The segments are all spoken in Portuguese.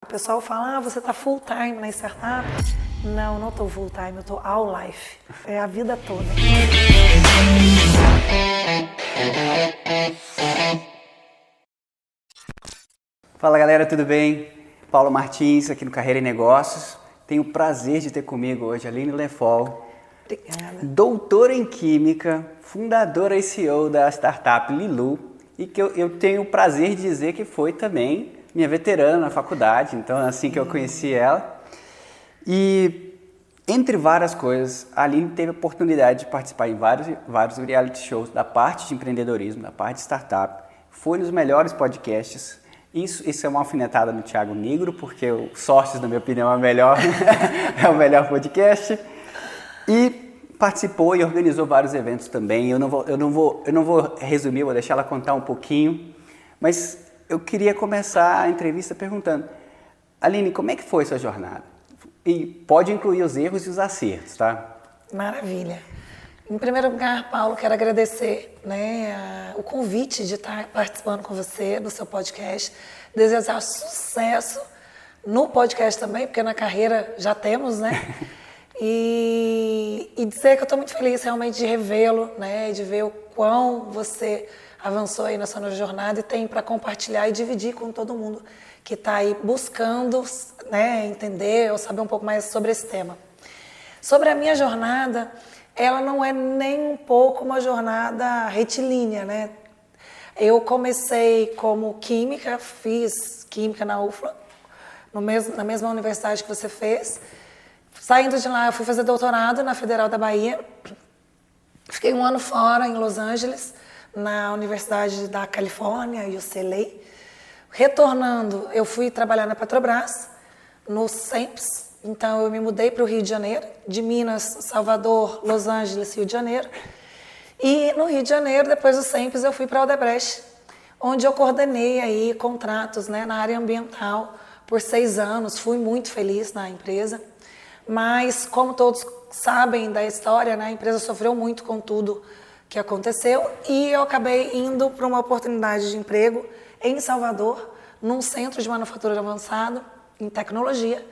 pessoal fala, você tá full time na startup. Não, não tô full time, eu tô all life. É a vida toda. Fala galera, tudo bem? Paulo Martins aqui no Carreira e Negócios. Tenho o prazer de ter comigo hoje a Aline Lefol. Obrigada. Doutora em Química, fundadora e CEO da startup Lilu, e que eu tenho o prazer de dizer que foi também minha veterana na faculdade, então assim que eu conheci ela. E entre várias coisas, a Aline teve a oportunidade de participar em vários reality shows da parte de empreendedorismo, da parte de startup, foi nos melhores podcasts. Isso é uma alfinetada no Thiago Nigro, porque o Sócios, na minha opinião, é o melhor podcast. E participou e organizou vários eventos também. Eu não vou resumir, vou deixar ela contar um pouquinho. Mas eu queria começar a entrevista perguntando, Aline, como é que foi sua jornada? E pode incluir os erros e os acertos, tá? Maravilha. Em primeiro lugar, Paulo, quero agradecer, o convite de estar participando com você do seu podcast. Desejar sucesso no podcast também, porque na carreira já temos, né? E dizer que eu estou muito feliz realmente de revê-lo, de ver o quão você avançou aí na sua jornada e tem para compartilhar e dividir com todo mundo que está aí buscando entender ou saber um pouco mais sobre esse tema. Sobre a minha jornada, ela não é nem um pouco uma jornada retilínea, né? Eu comecei como química, fiz química na UFLA, na mesma universidade que você fez. Saindo de lá, eu fui fazer doutorado na Federal da Bahia. Fiquei 1 ano fora, em Los Angeles, na Universidade da Califórnia, UCLA. Retornando, eu fui trabalhar na Petrobras, no CEMPS. Então, eu me mudei para o Rio de Janeiro, de Minas, Salvador, Los Angeles, Rio de Janeiro. E no Rio de Janeiro, depois do CEMPS, eu fui para a Odebrecht, onde eu coordenei aí contratos na área ambiental por 6 anos. Fui muito feliz na empresa. Mas, como todos sabem da história, a empresa sofreu muito com tudo que aconteceu e eu acabei indo para uma oportunidade de emprego em Salvador, num centro de manufatura avançado em tecnologia,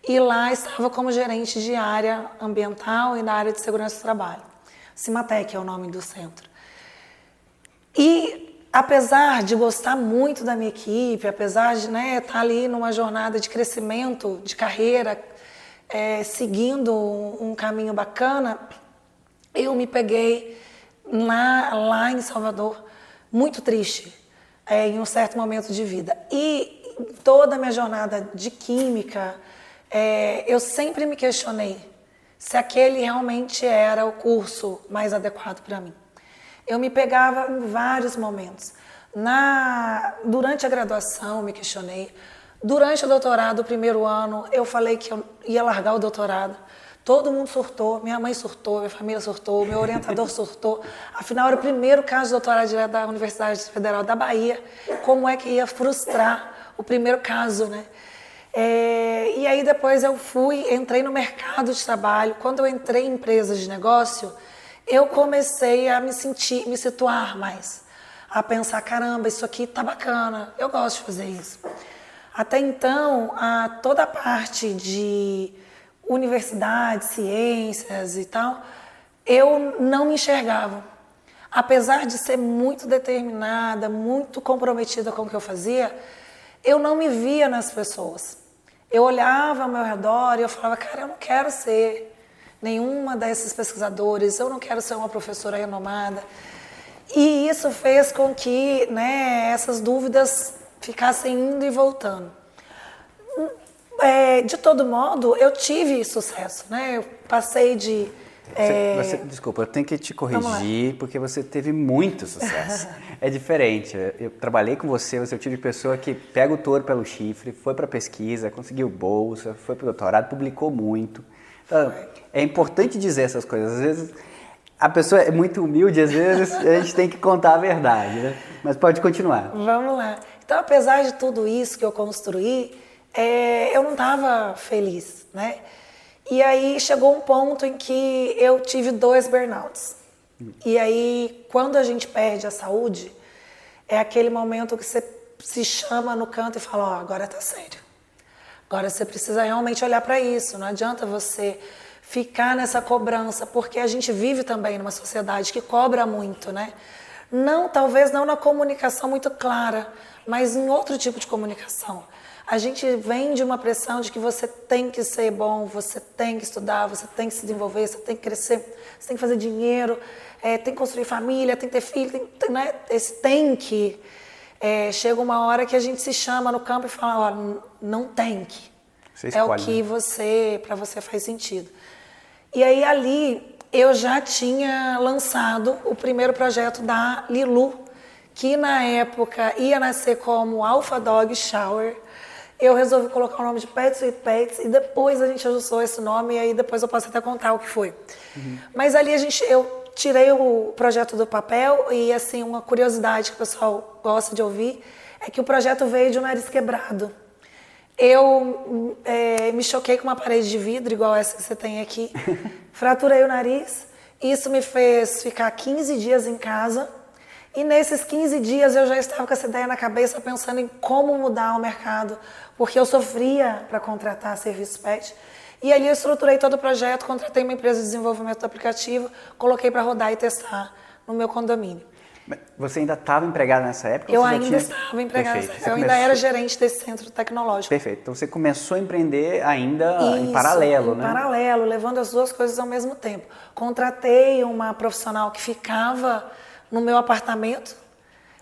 e lá estava como gerente de área ambiental e na área de segurança do trabalho. Cimatec é o nome do centro. E apesar de gostar muito da minha equipe, apesar de estar ali numa jornada de crescimento, de carreira, seguindo um caminho bacana, eu me peguei lá em Salvador muito triste, em um certo momento de vida. E toda a minha jornada de química, eu sempre me questionei se aquele realmente era o curso mais adequado para mim. Eu me pegava em vários momentos. Durante a graduação, eu me questionei. Durante o doutorado, o primeiro ano, eu falei que eu ia largar o doutorado. Todo mundo surtou, minha mãe surtou, minha família surtou, meu orientador surtou. Afinal, era o primeiro caso de doutorado direto da Universidade Federal da Bahia. Como é que ia frustrar o primeiro caso, né? E aí depois eu entrei no mercado de trabalho. Quando eu entrei em empresas de negócio, eu comecei a me situar mais. A pensar, caramba, isso aqui tá bacana, eu gosto de fazer isso. Até então, toda a parte de universidade, ciências e tal, eu não me enxergava. Apesar de ser muito determinada, muito comprometida com o que eu fazia, eu não me via nas pessoas. Eu olhava ao meu redor e eu falava, cara, eu não quero ser nenhuma desses pesquisadores, eu não quero ser uma professora renomada. E isso fez com que essas dúvidas ficassem indo e voltando. De todo modo, eu tive sucesso, Eu passei de... Desculpa, eu tenho que te corrigir, porque você teve muito sucesso. É diferente. Eu trabalhei com você, você é o tipo de pessoa que pega o touro pelo chifre, foi para pesquisa, conseguiu bolsa, foi para o doutorado, publicou muito. Então, é importante dizer essas coisas. Às vezes, a pessoa é muito humilde, às vezes a gente tem que contar a verdade, né? Mas pode continuar. Vamos lá. Então, apesar de tudo isso que eu construí, eu não estava feliz, E aí chegou um ponto em que eu tive 2 burnouts. E aí, quando a gente perde a saúde, é aquele momento que você se chama no canto e fala, agora tá sério. Agora, você precisa realmente olhar para isso. Não adianta você ficar nessa cobrança, porque a gente vive também numa sociedade que cobra muito, né? Não, talvez não na comunicação muito clara, mas em outro tipo de comunicação. A gente vem de uma pressão de que você tem que ser bom, você tem que estudar, você tem que se desenvolver, você tem que crescer, você tem que fazer dinheiro, tem que construir família, tem que ter filho, né? Esse tem que. Chega uma hora que a gente se chama no campo e fala, ó, não tem que. Você escolhe, é o que para você faz sentido. E aí ali eu já tinha lançado o primeiro projeto da Lilu, que na época ia nascer como Alpha Dog Shower. Eu resolvi colocar o nome de Pets with Pets e depois a gente ajustou esse nome e aí depois eu posso até contar o que foi. Mas ali eu tirei o projeto do papel e assim, uma curiosidade que o pessoal gosta de ouvir é que o projeto veio de um nariz quebrado. Eu me choquei com uma parede de vidro, igual essa que você tem aqui, fraturei o nariz, isso me fez ficar 15 dias em casa. E nesses 15 dias eu já estava com essa ideia na cabeça, pensando em como mudar o mercado, porque eu sofria para contratar serviço pet. E ali eu estruturei todo o projeto, contratei uma empresa de desenvolvimento do aplicativo, coloquei para rodar e testar no meu condomínio. Você ainda estava empregada nessa época? Eu ainda estava empregada nessa época. Eu ainda era gerente desse centro tecnológico. Perfeito. Então você começou a empreender ainda em paralelo, né? Em paralelo, levando as duas coisas ao mesmo tempo. Contratei uma profissional que ficava no meu apartamento.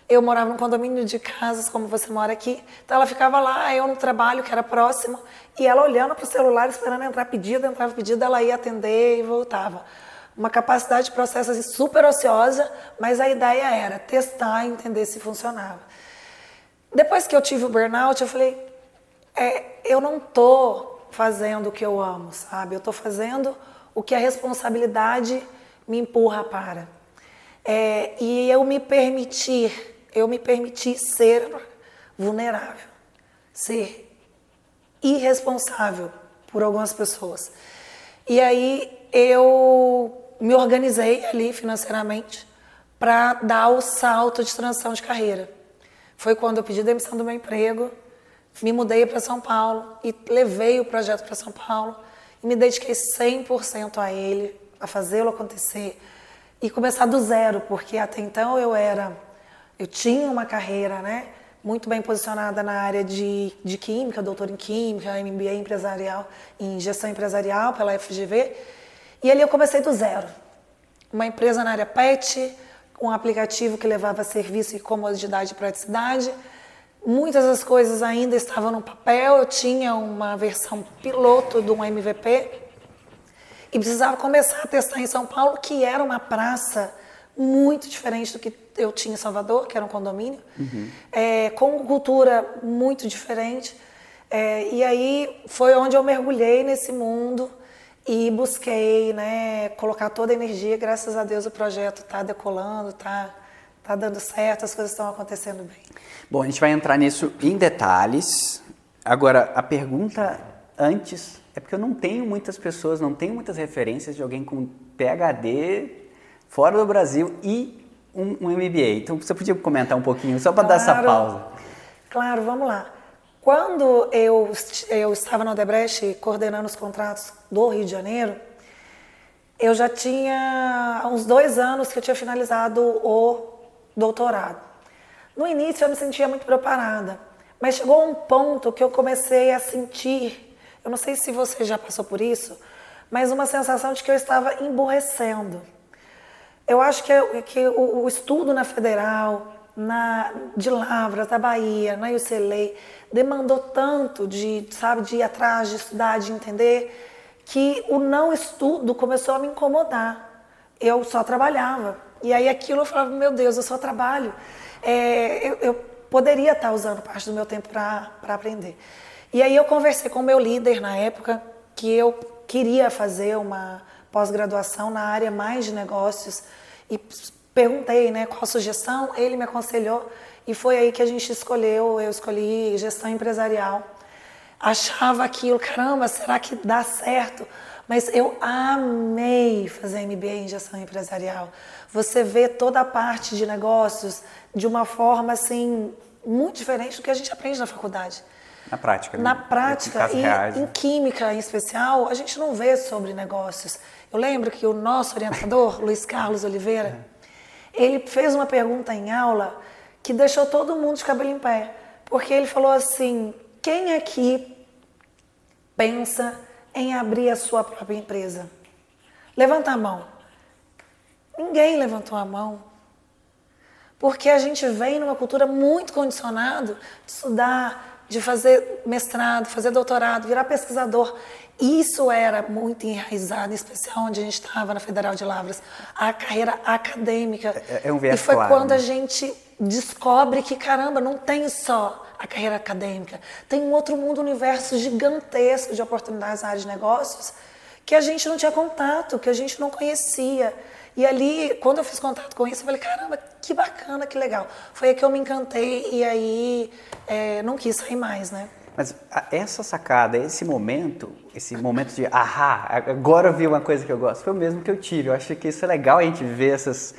Eu morava num condomínio de casas, como você mora aqui. Então ela ficava lá, eu no trabalho, que era próximo, e ela olhando para o celular, esperando entrar pedido, entrava pedido, ela ia atender e voltava. Uma capacidade de processo assim, super ociosa, mas a ideia era testar e entender se funcionava. Depois que eu tive o burnout, eu falei, eu não estou fazendo o que eu amo, sabe? Eu estou fazendo o que a responsabilidade me empurra para. E eu me permiti ser vulnerável, ser irresponsável por algumas pessoas. E aí eu me organizei ali financeiramente para dar o salto de transição de carreira. Foi quando eu pedi demissão do meu emprego, me mudei para São Paulo e levei o projeto para São Paulo e me dediquei 100% a ele, a fazê-lo acontecer e começar do zero, porque até então eu tinha uma carreira, né, muito bem posicionada na área de química, doutor em química, MBA empresarial, em gestão empresarial pela FGV. E ali eu comecei do zero. Uma empresa na área pet, um aplicativo que levava serviço e comodidade e praticidade. Muitas das coisas ainda estavam no papel, eu tinha uma versão piloto de um MVP e precisava começar a testar em São Paulo, que era uma praça muito diferente do que eu tinha em Salvador, que era um condomínio, com cultura muito diferente. E aí foi onde eu mergulhei nesse mundo e busquei, né, colocar toda a energia. Graças a Deus o projeto está decolando, está dando certo, as coisas estão acontecendo bem. Bom, a gente vai entrar nisso em detalhes. Agora, a pergunta antes é porque eu não tenho muitas pessoas, não tenho muitas referências de alguém com PhD fora do Brasil e um MBA. Então, você podia comentar um pouquinho, só para dar essa pausa. Claro, vamos lá. Quando eu estava na Odebrecht coordenando os contratos do Rio de Janeiro, eu já tinha uns 2 anos que eu tinha finalizado o doutorado. No início eu me sentia muito preparada, mas chegou um ponto que eu comecei a sentir, eu não sei se você já passou por isso, mas uma sensação de que eu estava emburrecendo. Eu acho que o estudo na Federal, de Lavras, da Bahia, na UCLA, demandou tanto de ir atrás, de estudar, de entender, que o não estudo começou a me incomodar. Eu só trabalhava. E aí aquilo eu falava, meu Deus, eu só trabalho. Eu poderia estar usando parte do meu tempo para aprender. E aí eu conversei com o meu líder na época, que eu queria fazer uma pós-graduação na área mais de negócios, e perguntei, né, qual a sugestão, ele me aconselhou, e foi aí que a gente eu escolhi gestão empresarial. Achava aquilo, caramba, será que dá certo? Mas eu amei fazer MBA em gestão empresarial. Você vê toda a parte de negócios de uma forma, assim, muito diferente do que a gente aprende na faculdade. Na prática, né? Na prática Casos e reais, em né? química em especial, a gente não vê sobre negócios. Eu lembro que o nosso orientador, Luiz Carlos Oliveira, ele fez uma pergunta em aula que deixou todo mundo de cabelo em pé. Porque ele falou assim, quem aqui pensa em abrir a sua própria empresa? Levanta a mão. Ninguém levantou a mão. Porque a gente vem numa cultura muito condicionado de estudar, de fazer mestrado, fazer doutorado, virar pesquisador. Isso era muito enraizado, em especial onde a gente estava, na Federal de Lavras, a carreira acadêmica. É um viés E foi claro, quando né? a gente descobre que, caramba, não tem só a carreira acadêmica, tem um outro mundo, universo gigantesco de oportunidades na área de negócios que a gente não tinha contato, que a gente não conhecia. E ali, quando eu fiz contato com isso, eu falei, caramba, que bacana, que legal. Foi aí que eu me encantei e aí não quis sair mais, né? Mas essa sacada, esse momento de ahá, agora eu vi uma coisa que eu gosto, foi o mesmo que eu tive. Eu acho que isso é legal a gente ver essas...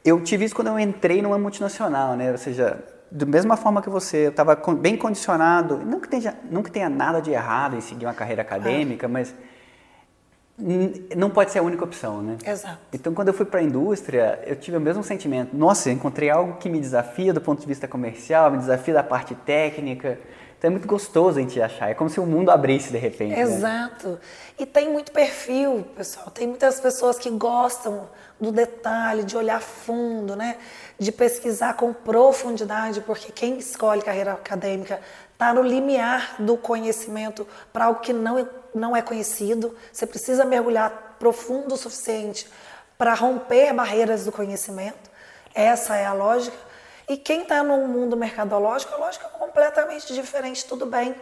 Eu tive isso quando eu entrei numa multinacional, né? Ou seja, da mesma forma que você, eu estava bem condicionado, não que tenha nada de errado em seguir uma carreira acadêmica, mas não pode ser a única opção, né? Exato. Então, quando eu fui para a indústria, eu tive o mesmo sentimento. Nossa, eu encontrei algo que me desafia do ponto de vista comercial, me desafia da parte técnica. Então, é muito gostoso a gente achar. É como se o mundo abrisse de repente, né? Exato. E tem muito perfil, pessoal. Tem muitas pessoas que gostam do detalhe, de olhar fundo, né? De pesquisar com profundidade, porque quem escolhe carreira acadêmica está no limiar do conhecimento para algo que não é conhecido. Você precisa mergulhar profundo o suficiente para romper barreiras do conhecimento. Essa é a lógica. E quem está no mundo mercadológico, a lógica é completamente diferente, tudo bem.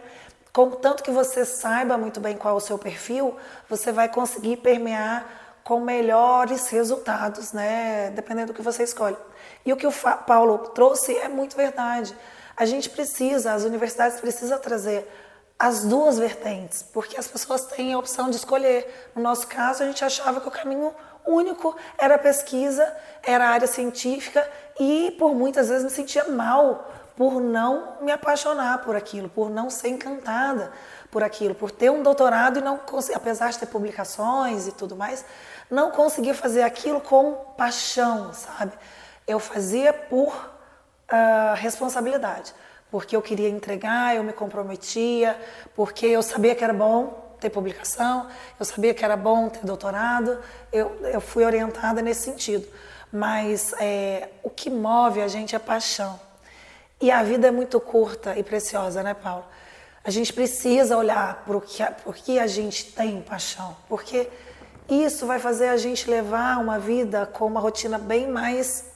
Contanto que você saiba muito bem qual é o seu perfil, você vai conseguir permear com melhores resultados, né? Dependendo do que você escolhe. E o que o Paulo trouxe é muito verdade. A gente precisa, as universidades precisam trazer as duas vertentes, porque as pessoas têm a opção de escolher. No nosso caso, a gente achava que o caminho único era a pesquisa, era a área científica e por muitas vezes me sentia mal por não me apaixonar por aquilo, por não ser encantada por aquilo, por ter um doutorado e não conseguir, apesar de ter publicações e tudo mais, não conseguir fazer aquilo com paixão, sabe? Eu fazia por responsabilidade, porque eu queria entregar, eu me comprometia, porque eu sabia que era bom ter publicação, eu sabia que era bom ter doutorado, eu fui orientada nesse sentido. Mas o que move a gente é paixão. E a vida é muito curta e preciosa, né, Paulo? A gente precisa olhar para o que a gente tem paixão, porque isso vai fazer a gente levar uma vida com uma rotina bem mais,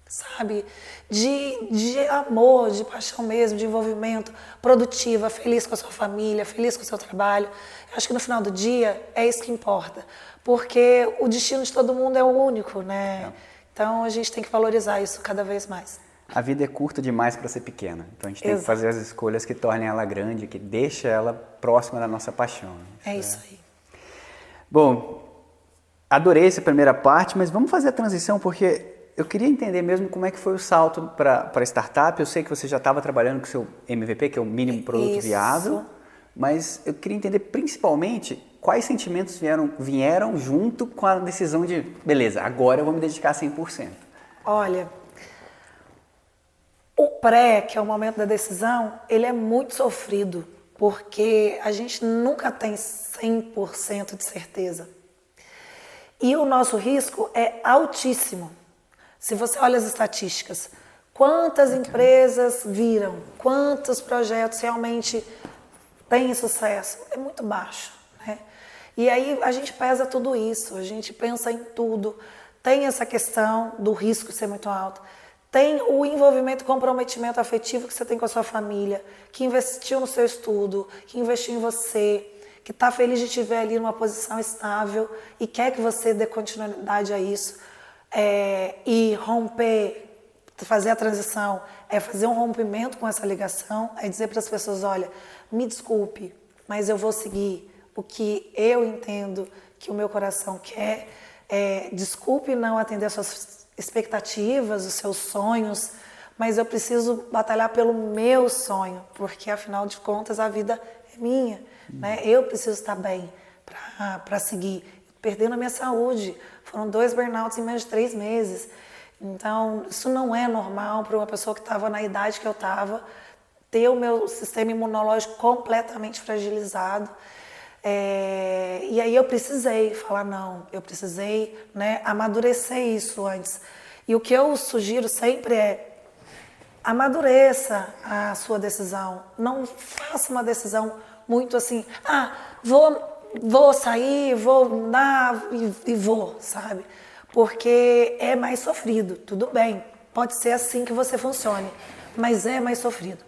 sabe, de amor, de paixão mesmo, de envolvimento, produtiva, feliz com a sua família, feliz com o seu trabalho. Eu acho que no final do dia é isso que importa, porque o destino de todo mundo é o único, né? Então a gente tem que valorizar isso cada vez mais. A vida é curta demais para ser pequena. Então a gente tem Exato. que fazer as escolhas que tornem ela grande, que deixem ela próxima da nossa paixão. É isso aí. Bom, adorei essa primeira parte, mas vamos fazer a transição porque eu queria entender mesmo como é que foi o salto para startup. Eu sei que você já estava trabalhando com o seu MVP, que é o mínimo produto Isso. viável, mas eu queria entender principalmente quais sentimentos vieram junto com a decisão de, beleza, agora eu vou me dedicar 100%. Olha, o pré, que é o momento da decisão, ele é muito sofrido, porque a gente nunca tem 100% de certeza. E o nosso risco é altíssimo. Se você olha as estatísticas, quantas empresas viram, quantos projetos realmente têm sucesso, é muito baixo, né? E aí a gente pesa tudo isso, a gente pensa em tudo. Tem essa questão do risco ser muito alto. Tem o envolvimento e comprometimento afetivo que você tem com a sua família, que investiu no seu estudo, que investiu em você, que está feliz de te ver ali numa posição estável e quer que você dê continuidade a isso. E romper, fazer a transição, é fazer um rompimento com essa ligação, é dizer para as pessoas, olha, me desculpe, mas eu vou seguir o que eu entendo que o meu coração quer. Desculpe não atender as suas expectativas, os seus sonhos, mas eu preciso batalhar pelo meu sonho, porque afinal de contas a vida é minha, né? Eu preciso estar bem para seguir. Perdendo a minha saúde, foram 2 burnouts em menos de 3 meses. Então, isso não é normal para uma pessoa que estava na idade que eu estava, ter o meu sistema imunológico completamente fragilizado. E aí eu precisei falar não, eu precisei, né, amadurecer isso antes. E o que eu sugiro sempre é amadureça a sua decisão. Não faça uma decisão muito assim, vou sair, vou dar e vou, sabe? Porque é mais sofrido, tudo bem. Pode ser assim que você funcione, mas é mais sofrido.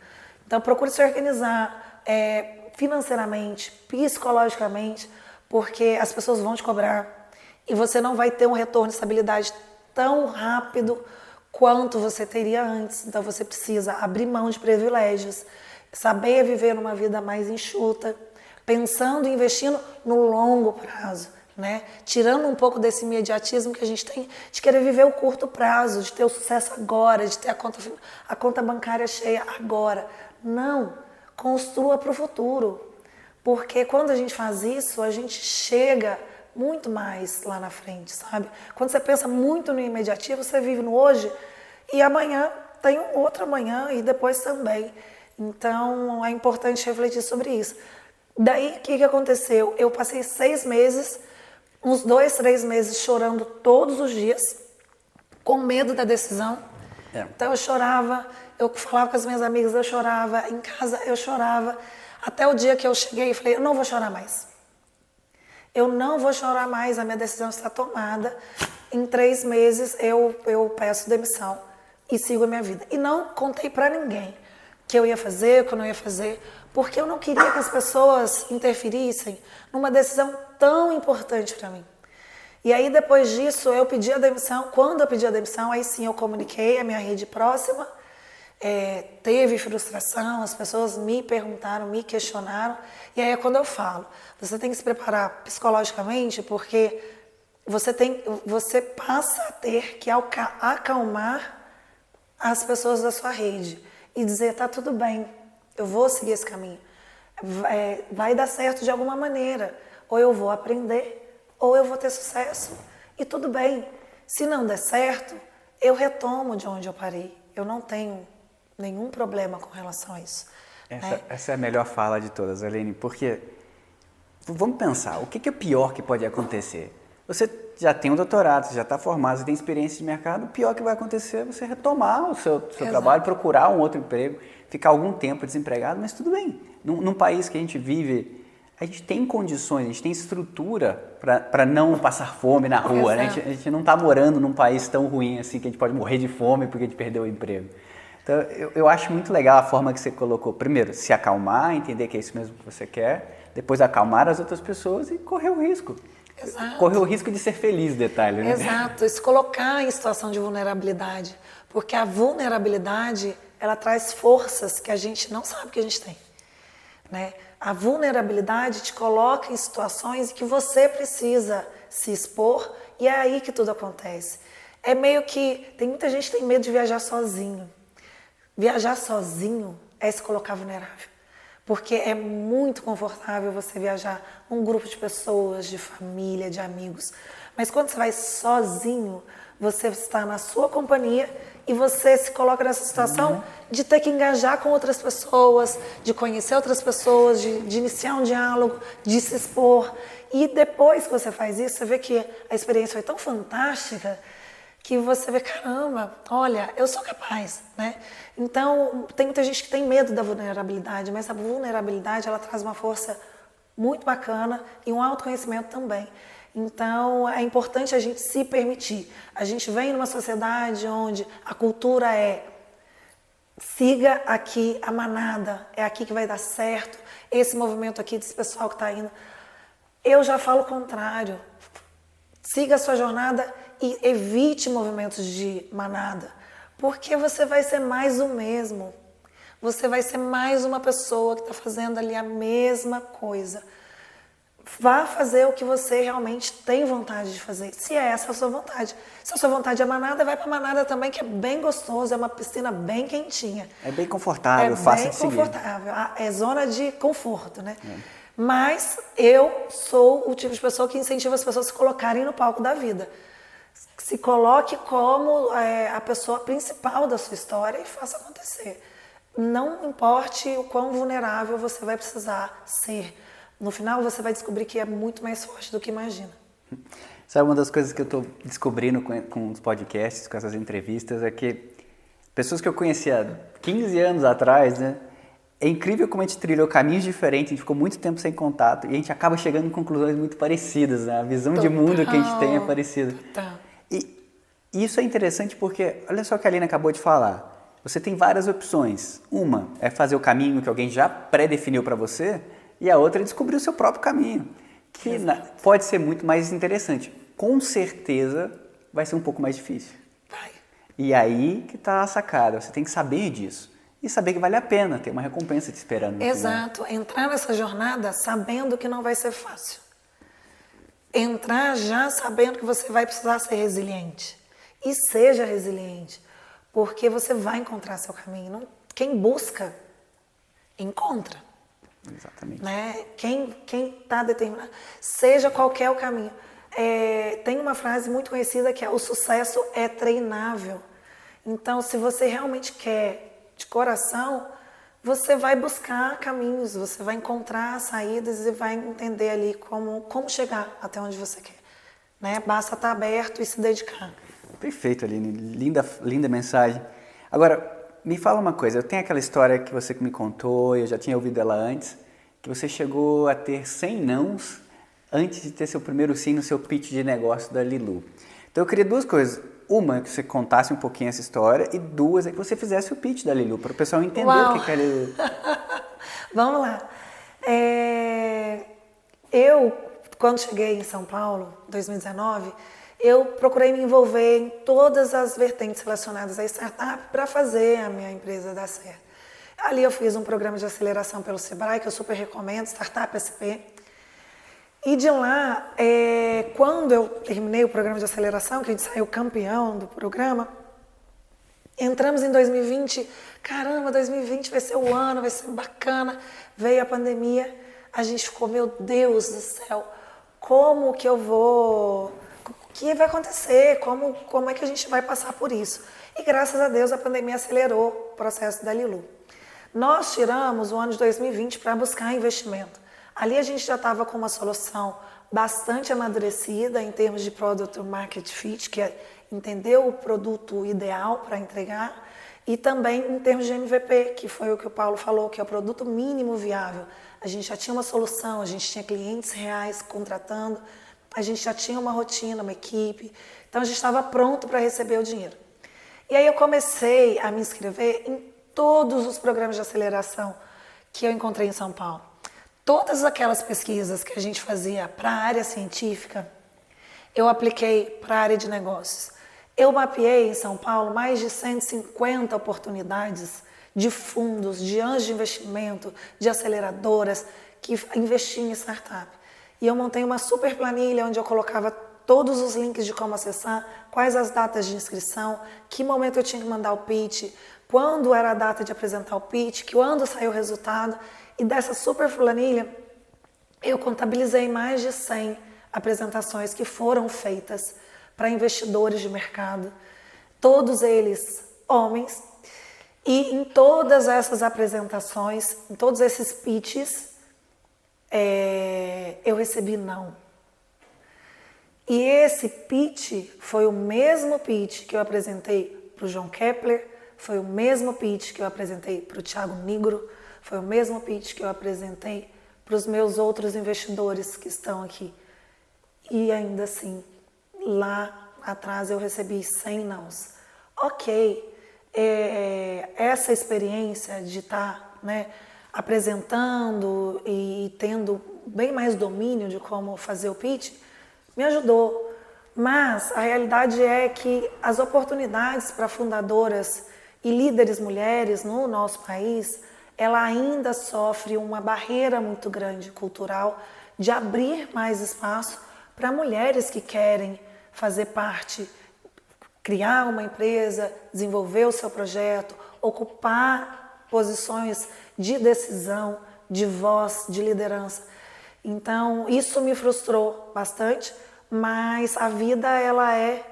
Então procure se organizar financeiramente, psicologicamente, porque as pessoas vão te cobrar e você não vai ter um retorno de estabilidade tão rápido quanto você teria antes. Então você precisa abrir mão de privilégios, saber viver uma vida mais enxuta, pensando e investindo no longo prazo, né? Tirando um pouco desse imediatismo que a gente tem de querer viver o curto prazo, de ter o sucesso agora, de ter a conta bancária cheia agora. Não, construa para o futuro, porque quando a gente faz isso, a gente chega muito mais lá na frente, sabe? Quando você pensa muito no imediativo, você vive no hoje e amanhã tem um outro amanhã e depois também. Então, é importante refletir sobre isso. Daí, o que aconteceu? Eu passei 6 meses, uns 2, 3 meses chorando todos os dias, com medo da decisão. Então, eu chorava, eu falava com as minhas amigas, eu chorava, em casa eu chorava, até o dia que eu cheguei e falei, eu não vou chorar mais. Eu não vou chorar mais, a minha decisão está tomada. Em 3 meses eu peço demissão e sigo a minha vida. E não contei para ninguém que eu ia fazer, que eu não ia fazer, porque eu não queria que as pessoas interferissem numa decisão tão importante para mim. E aí depois disso eu pedi a demissão. Quando eu pedi a demissão, aí sim eu comuniquei a minha rede próxima. Teve frustração, as pessoas me perguntaram, me questionaram. E aí é quando eu falo, você tem que se preparar psicologicamente, porque você passa a ter que acalmar as pessoas da sua rede e dizer, tá tudo bem, eu vou seguir esse caminho. Vai dar certo de alguma maneira, ou eu vou aprender, ou eu vou ter sucesso. E tudo bem, se não der certo, eu retomo de onde eu parei. Eu não tenho nenhum problema com relação a isso. Essa é a melhor fala de todas, Aline, porque vamos pensar, o que é o pior que pode acontecer? Você já tem um doutorado, você já está formado, você tem experiência de mercado, o pior que vai acontecer é você retomar o seu trabalho, procurar um outro emprego, ficar algum tempo desempregado, mas tudo bem. Num país que a gente vive, a gente tem condições, a gente tem estrutura para não passar fome na rua, né? A gente não está morando num país tão ruim assim que a gente pode morrer de fome porque a gente perdeu o emprego. Então, eu acho muito legal a forma que você colocou. Primeiro, se acalmar, entender que é isso mesmo que você quer. Depois, acalmar as outras pessoas e correr o risco. Exato. Correr o risco de ser feliz, detalhe, né? Exato. E se colocar em situação de vulnerabilidade. Porque a vulnerabilidade, ela traz forças que a gente não sabe que a gente tem, né? A vulnerabilidade te coloca em situações em que você precisa se expor e é aí que tudo acontece. É meio que... Tem muita gente que tem medo de viajar sozinho. Viajar sozinho é se colocar vulnerável, porque é muito confortável você viajar num grupo de pessoas, de família, de amigos. Mas quando você vai sozinho, você está na sua companhia e você se coloca nessa situação de ter que engajar com outras pessoas, de conhecer outras pessoas, de iniciar um diálogo, de se expor. E depois que você faz isso, você vê que a experiência foi tão fantástica que você vê, caramba, olha, eu sou capaz, né? Então, tem muita gente que tem medo da vulnerabilidade, mas a vulnerabilidade, ela traz uma força muito bacana e um autoconhecimento também. Então, é importante a gente se permitir. A gente vem numa sociedade onde a cultura é siga aqui a manada, é aqui que vai dar certo, esse movimento aqui desse pessoal que está indo. Eu já falo o contrário. Siga a sua jornada e evite movimentos de manada, porque você vai ser mais o mesmo. Você vai ser mais uma pessoa que está fazendo ali a mesma coisa. Vá fazer o que você realmente tem vontade de fazer, se é essa a sua vontade. Se a sua vontade é manada, vai para manada também, que é bem gostoso, é uma piscina bem quentinha. É bem confortável, fácil de seguir. É bem confortável, é zona de conforto, né? Mas eu sou o tipo de pessoa que incentiva as pessoas a se colocarem no palco da vida. Se coloque como a pessoa principal da sua história e faça acontecer. Não importe o quão vulnerável você vai precisar ser. No final, você vai descobrir que é muito mais forte do que imagina. Sabe, uma das coisas que eu estou descobrindo com os podcasts, com essas entrevistas, é que pessoas que eu conhecia 15 anos atrás, né? É incrível como a gente trilhou caminhos diferentes, a gente ficou muito tempo sem contato e a gente acaba chegando em conclusões muito parecidas, né? A visão de mundo que a gente tem é parecida. Total. E isso é interessante porque, olha só o que a Aline acabou de falar, você tem várias opções. Uma é fazer o caminho que alguém já pré-definiu para você e a outra é descobrir o seu próprio caminho, que pode ser muito mais interessante. Com certeza vai ser um pouco mais difícil. Vai. E aí que está a sacada, você tem que saber disso. E saber que vale a pena, ter uma recompensa te esperando. Exato, entrar nessa jornada sabendo que não vai ser fácil. Entrar já sabendo que você vai precisar ser resiliente. E seja resiliente, porque você vai encontrar seu caminho. Quem busca, encontra. Exatamente. Né? Quem está determinado, seja qualquer o caminho. Tem uma frase muito conhecida que é: o sucesso é treinável. Então, se você realmente quer de coração, você vai buscar caminhos, você vai encontrar saídas e vai entender ali como chegar até onde você quer. Né? Basta estar aberto e se dedicar. Perfeito, Aline. Linda mensagem. Agora, me fala uma coisa. Eu tenho aquela história que você me contou, eu já tinha ouvido ela antes, que você chegou a ter 100 nãos antes de ter seu primeiro sim no seu pitch de negócio da Lilu. Então, eu queria duas coisas. Uma, que você contasse um pouquinho essa história, e duas, é que você fizesse o pitch da Lilu, para o pessoal entender Uau. o que é a Lilu. Vamos lá. Eu, quando cheguei em São Paulo, em 2019, eu procurei me envolver em todas as vertentes relacionadas à startup para fazer a minha empresa dar certo. Ali eu fiz um programa de aceleração pelo Sebrae, que eu super recomendo, Startup SP. E de lá, quando eu terminei o programa de aceleração, que a gente saiu campeão do programa, entramos em 2020, caramba, 2020 vai ser o ano, vai ser bacana. Veio a pandemia, a gente ficou, meu Deus do céu, como que eu vou... O que vai acontecer? Como é que a gente vai passar por isso? E graças a Deus a pandemia acelerou o processo da Lilu. Nós tiramos o ano de 2020 para buscar investimento. Ali a gente já estava com uma solução bastante amadurecida em termos de Product Market Fit, que é entender o produto ideal para entregar, e também em termos de MVP, que foi o que o Paulo falou, que é o produto mínimo viável. A gente já tinha uma solução, a gente tinha clientes reais contratando, a gente já tinha uma rotina, uma equipe, então a gente estava pronto para receber o dinheiro. E aí eu comecei a me inscrever em todos os programas de aceleração que eu encontrei em São Paulo. Todas aquelas pesquisas que a gente fazia para a área científica, eu apliquei para a área de negócios. Eu mapeei em São Paulo mais de 150 oportunidades de fundos, de anjos de investimento, de aceleradoras que investiam em startup. E eu montei uma super planilha onde eu colocava todos os links de como acessar, quais as datas de inscrição, que momento eu tinha que mandar o pitch, quando era a data de apresentar o pitch, quando saiu o resultado. E dessa super planilha, eu contabilizei mais de 100 apresentações que foram feitas para investidores de mercado, todos eles homens. E em todas essas apresentações, em todos esses pitches, eu recebi não. E esse pitch foi o mesmo pitch que eu apresentei para o João Kepler, foi o mesmo pitch que eu apresentei para o Thiago Nigro, foi o mesmo pitch que eu apresentei para os meus outros investidores que estão aqui. E ainda assim, lá atrás eu recebi 100 nãos. Ok, essa experiência de estar apresentando e tendo bem mais domínio de como fazer o pitch, me ajudou. Mas a realidade é que as oportunidades para fundadoras e líderes mulheres no nosso país, ela ainda sofre uma barreira muito grande cultural de abrir mais espaço para mulheres que querem fazer parte, criar uma empresa, desenvolver o seu projeto, ocupar posições de decisão, de voz, de liderança. Então, isso me frustrou bastante, mas a vida ela é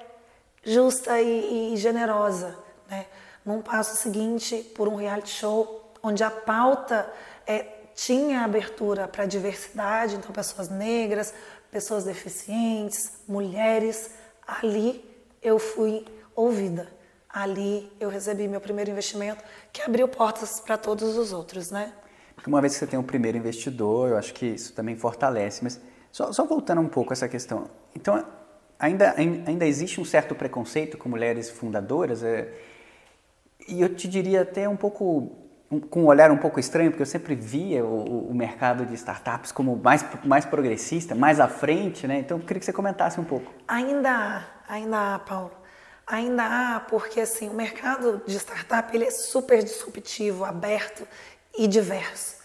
justa e generosa, né? Num passo seguinte, por um reality show, onde a pauta tinha abertura para a diversidade, então pessoas negras, pessoas deficientes, mulheres, ali eu fui ouvida. Ali eu recebi meu primeiro investimento, que abriu portas para todos os outros, né? Porque uma vez que você tem o primeiro investidor, eu acho que isso também fortalece. Mas só voltando um pouco a essa questão. Então, ainda existe um certo preconceito com mulheres fundadoras? E eu te diria até um pouco, com um olhar um pouco estranho, porque eu sempre via o mercado de startups como mais progressista, mais à frente, né? Então, eu queria que você comentasse um pouco. Ainda há, Paulo. Ainda há, porque assim, o mercado de startup ele é super disruptivo, aberto e diverso.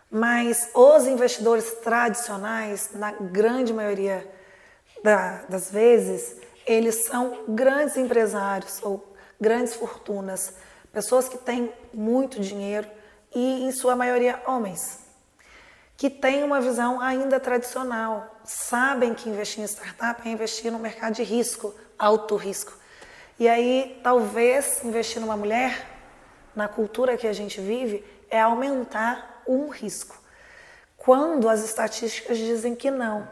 Mas os investidores tradicionais, na grande maioria das vezes, eles são grandes empresários ou grandes fortunas, pessoas que têm muito dinheiro e, em sua maioria, homens, que têm uma visão ainda tradicional, sabem que investir em startup é investir no mercado de risco, alto risco. E aí, talvez, investir numa mulher, na cultura que a gente vive, é aumentar um risco. Quando as estatísticas dizem que não.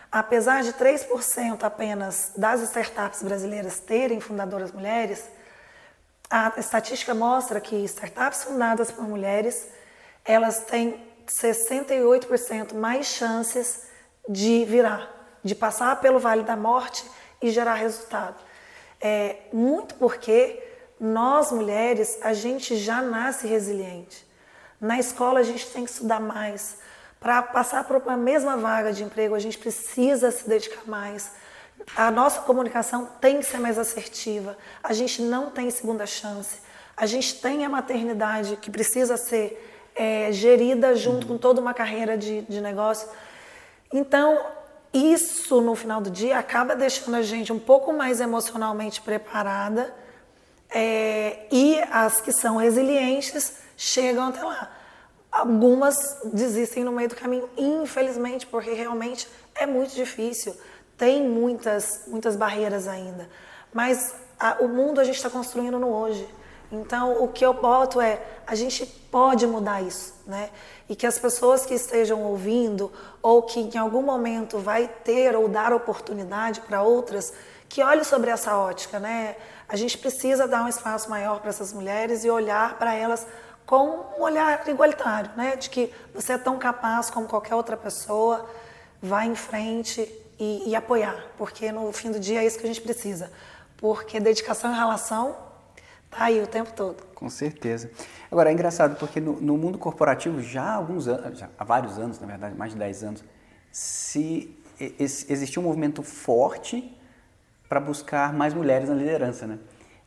Apesar de 3% apenas das startups brasileiras terem fundadoras mulheres, a estatística mostra que startups fundadas por mulheres, elas têm 68% mais chances de virar, de passar pelo Vale da Morte e gerar resultado. Muito porque nós, mulheres, a gente já nasce resiliente. Na escola, a gente tem que estudar mais. Para passar por uma mesma vaga de emprego, a gente precisa se dedicar mais. A nossa comunicação tem que ser mais assertiva. A gente não tem segunda chance. A gente tem a maternidade que precisa ser gerida junto com toda uma carreira de negócio. Então, isso, no final do dia, acaba deixando a gente um pouco mais emocionalmente preparada e as que são resilientes chegam até lá. Algumas desistem no meio do caminho, infelizmente, porque realmente é muito difícil. Tem muitas barreiras ainda. Mas o mundo a gente está construindo no hoje. Então, o que eu boto a gente pode mudar isso, né? E que as pessoas que estejam ouvindo ou que em algum momento vai ter ou dar oportunidade para outras, que olhem sobre essa ótica, né? A gente precisa dar um espaço maior para essas mulheres e olhar para elas com um olhar igualitário, né? De que você é tão capaz como qualquer outra pessoa, vai em frente e apoiar, porque no fim do dia é isso que a gente precisa. Porque dedicação e relação tá aí o tempo todo. Com certeza. Agora, é engraçado porque no mundo corporativo já há alguns anos, há vários anos, na verdade, mais de 10 anos, existiu um movimento forte para buscar mais mulheres na liderança, né?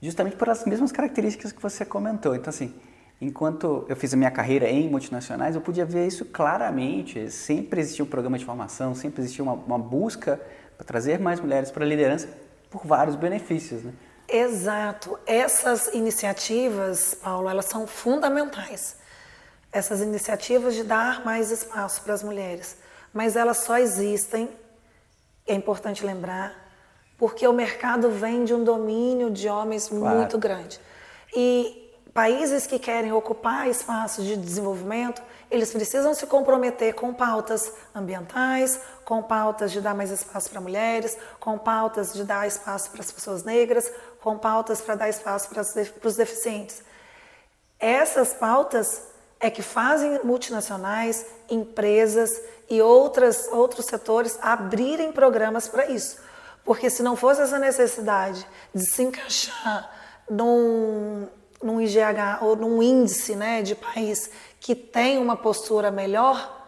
Justamente por as mesmas características que você comentou. Então, assim, enquanto eu fiz a minha carreira em multinacionais, eu podia ver isso claramente. Sempre existia um programa de formação, sempre existia uma busca para trazer mais mulheres para a liderança por vários benefícios, né? Exato. Essas iniciativas, Paulo, elas são fundamentais. Essas iniciativas de dar mais espaço para as mulheres. Mas elas só existem, é importante lembrar, porque o mercado vem de um domínio de homens muito grande. E países que querem ocupar espaços de desenvolvimento, eles precisam se comprometer com pautas ambientais, com pautas de dar mais espaço para mulheres, com pautas de dar espaço para as pessoas negras, com pautas para dar espaço para os deficientes. Essas pautas é que fazem multinacionais, empresas e outros setores abrirem programas para isso. Porque se não fosse essa necessidade de se encaixar num IGH ou num índice, né, de país que tem uma postura melhor,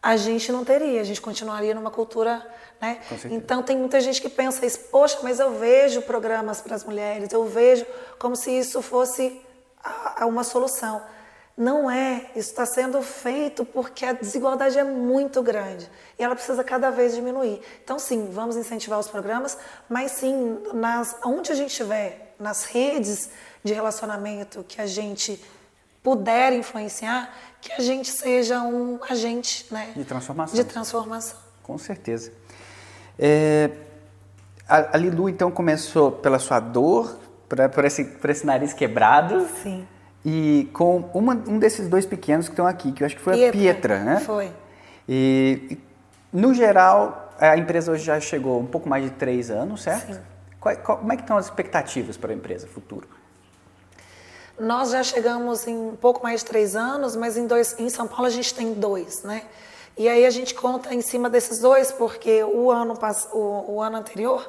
a gente não teria, a gente continuaria numa cultura, né? Então tem muita gente que pensa isso, poxa, mas eu vejo programas para as mulheres, eu vejo como se isso fosse uma solução. Não é, isso está sendo feito porque a desigualdade é muito grande e ela precisa cada vez diminuir. Então, sim, vamos incentivar os programas, mas sim, onde a gente estiver, nas redes de relacionamento que a gente puder influenciar, que a gente seja um agente, né, De transformação. de transformação. Com certeza. A Lilu, então, começou pela sua dor, por esse nariz quebrado. Sim. E com um desses dois pequenos que estão aqui, que eu acho que foi a Pietra, né? Foi. E, no geral, a empresa hoje já chegou um pouco mais de 3 anos, certo? Sim. Como é que estão as expectativas para a empresa futuro? Nós já chegamos em um pouco mais de 3 anos, mas em São Paulo a gente tem 2, né? E aí a gente conta em cima desses 2, porque o ano anterior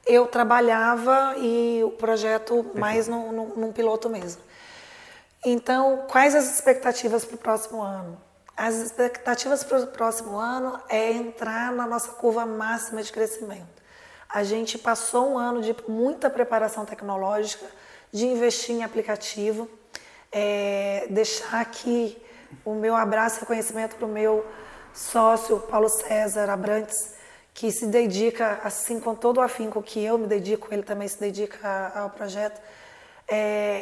eu trabalhava e o projeto mais num piloto mesmo. Então, quais as expectativas para o próximo ano? As expectativas para o próximo ano é entrar na nossa curva máxima de crescimento. A gente passou um ano de muita preparação tecnológica, de investir em aplicativo, deixar aqui o meu abraço e reconhecimento para o meu sócio, Paulo César Abrantes, que se dedica, assim, com todo o afinco que eu me dedico, ele também se dedica ao projeto.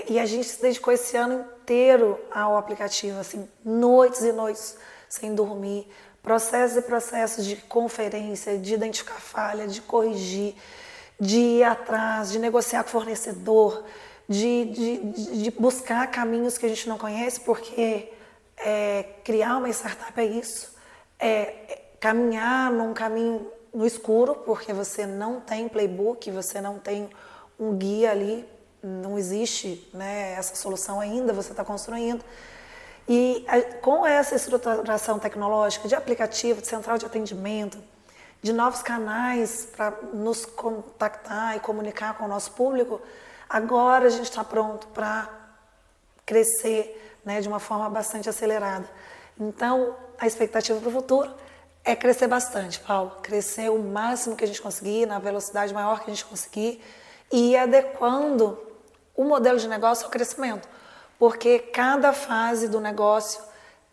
E a gente se dedicou esse ano inteiro ao aplicativo, assim, noites e noites sem dormir, processos e processos de conferência, de identificar falha, de corrigir, de ir atrás, de negociar com o fornecedor, de buscar caminhos que a gente não conhece, porque criar uma startup é isso, caminhar num caminho no escuro, porque você não tem playbook, você não tem um guia ali, não existe, né, essa solução ainda, você está construindo. E com essa estruturação tecnológica de aplicativo, de central de atendimento, de novos canais para nos contactar e comunicar com o nosso público, agora a gente está pronto para crescer, né, de uma forma bastante acelerada. Então, a expectativa para o futuro é crescer bastante, Paulo. Crescer o máximo que a gente conseguir, na velocidade maior que a gente conseguir, e ir adequando o modelo de negócio ao crescimento. Porque cada fase do negócio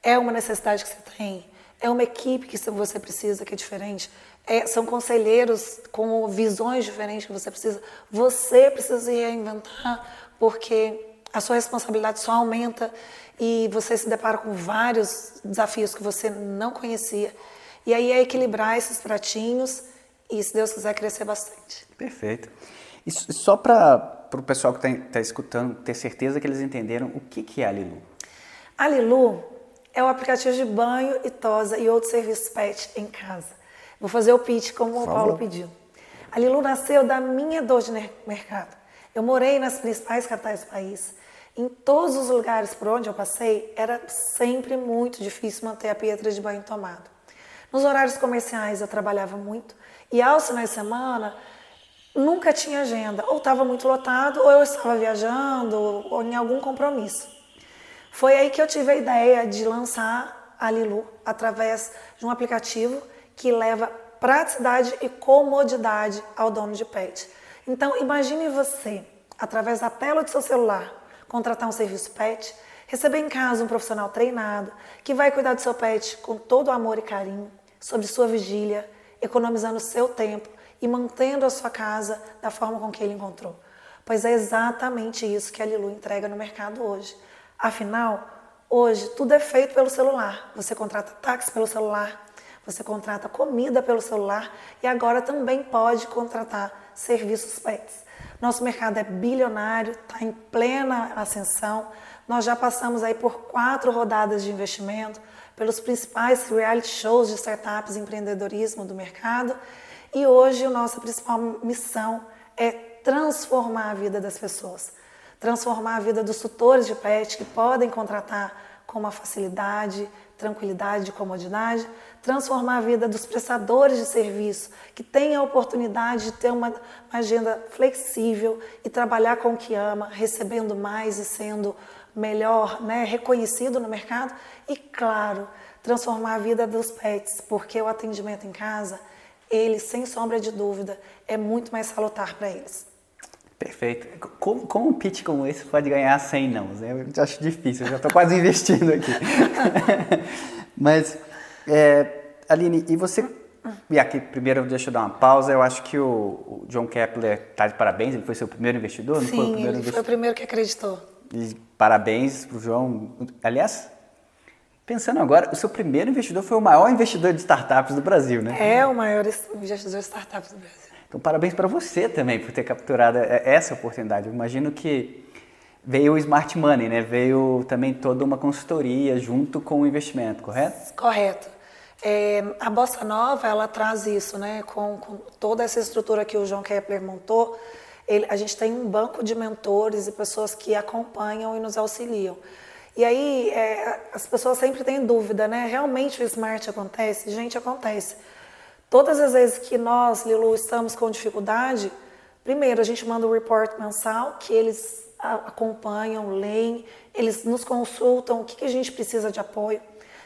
é uma necessidade que você tem, é uma equipe que você precisa, que é diferente, são conselheiros com visões diferentes que você precisa. Você precisa se reinventar, porque a sua responsabilidade só aumenta e você se depara com vários desafios que você não conhecia. E aí é equilibrar esses pratinhos e, se Deus quiser, crescer bastante. Perfeito. E só para o pessoal que está escutando ter certeza que eles entenderam o que é a Lilu. A Lilu é o aplicativo de banho e tosa e outros serviços pet em casa. Vou fazer o pitch como o Paulo pediu. A Lilu nasceu da minha dor de mercado. Eu morei nas principais capitais do país. Em todos os lugares por onde eu passei, era sempre muito difícil manter a Pietra de banho tomado. Nos horários comerciais eu trabalhava muito e aos finais de semana nunca tinha agenda. Ou estava muito lotado, ou eu estava viajando, ou em algum compromisso. Foi aí que eu tive a ideia de lançar a Lilu através de um aplicativo que leva praticidade e comodidade ao dono de pet. Então, imagine você, através da tela do seu celular, contratar um serviço pet, receber em casa um profissional treinado que vai cuidar do seu pet com todo o amor e carinho, sob sua vigília, economizando seu tempo e mantendo a sua casa da forma com que ele encontrou. Pois é exatamente isso que a Lilu entrega no mercado hoje. Afinal, hoje tudo é feito pelo celular. Você contrata táxi pelo celular, você contrata comida pelo celular e agora também pode contratar serviços pets. Nosso mercado é bilionário, está em plena ascensão. Nós já passamos aí por 4 rodadas de investimento, pelos principais reality shows de startups e empreendedorismo do mercado. E hoje a nossa principal missão é transformar a vida das pessoas. Transformar a vida dos tutores de pet que podem contratar com uma facilidade, tranquilidade e comodidade. Transformar a vida dos prestadores de serviço que têm a oportunidade de ter uma agenda flexível e trabalhar com o que ama, recebendo mais e sendo melhor, né, reconhecido no mercado. E, claro, transformar a vida dos pets, porque o atendimento em casa, ele, sem sombra de dúvida, é muito mais salutar para eles. Perfeito. Como um pitch como esse pode ganhar 100 não? Eu acho difícil, eu já estou quase investindo aqui. Mas, Aline, e você... E aqui, primeiro, deixa eu dar uma pausa. Eu acho que o John Kepler está de parabéns, ele foi seu primeiro investidor? Não Sim, foi o primeiro ele foi o primeiro que acreditou. E parabéns para o João. Aliás, pensando agora, o seu primeiro investidor foi o maior investidor de startups do Brasil, né? É o maior investidor de startups do Brasil. Então, parabéns para você também por ter capturado essa oportunidade. Eu imagino que veio o Smart Money, né? Veio também toda uma consultoria junto com o investimento, correto? Correto. A Bossa Nova, ela traz isso, né? Com toda essa estrutura que o João Kepler montou, a gente tem um banco de mentores e pessoas que acompanham e nos auxiliam. E aí, as pessoas sempre têm dúvida, né? Realmente o Smart acontece? Gente, acontece. Todas as vezes que nós, Lilu, estamos com dificuldade, primeiro a gente manda um report mensal que eles acompanham, leem, eles nos consultam o que a gente precisa de apoio.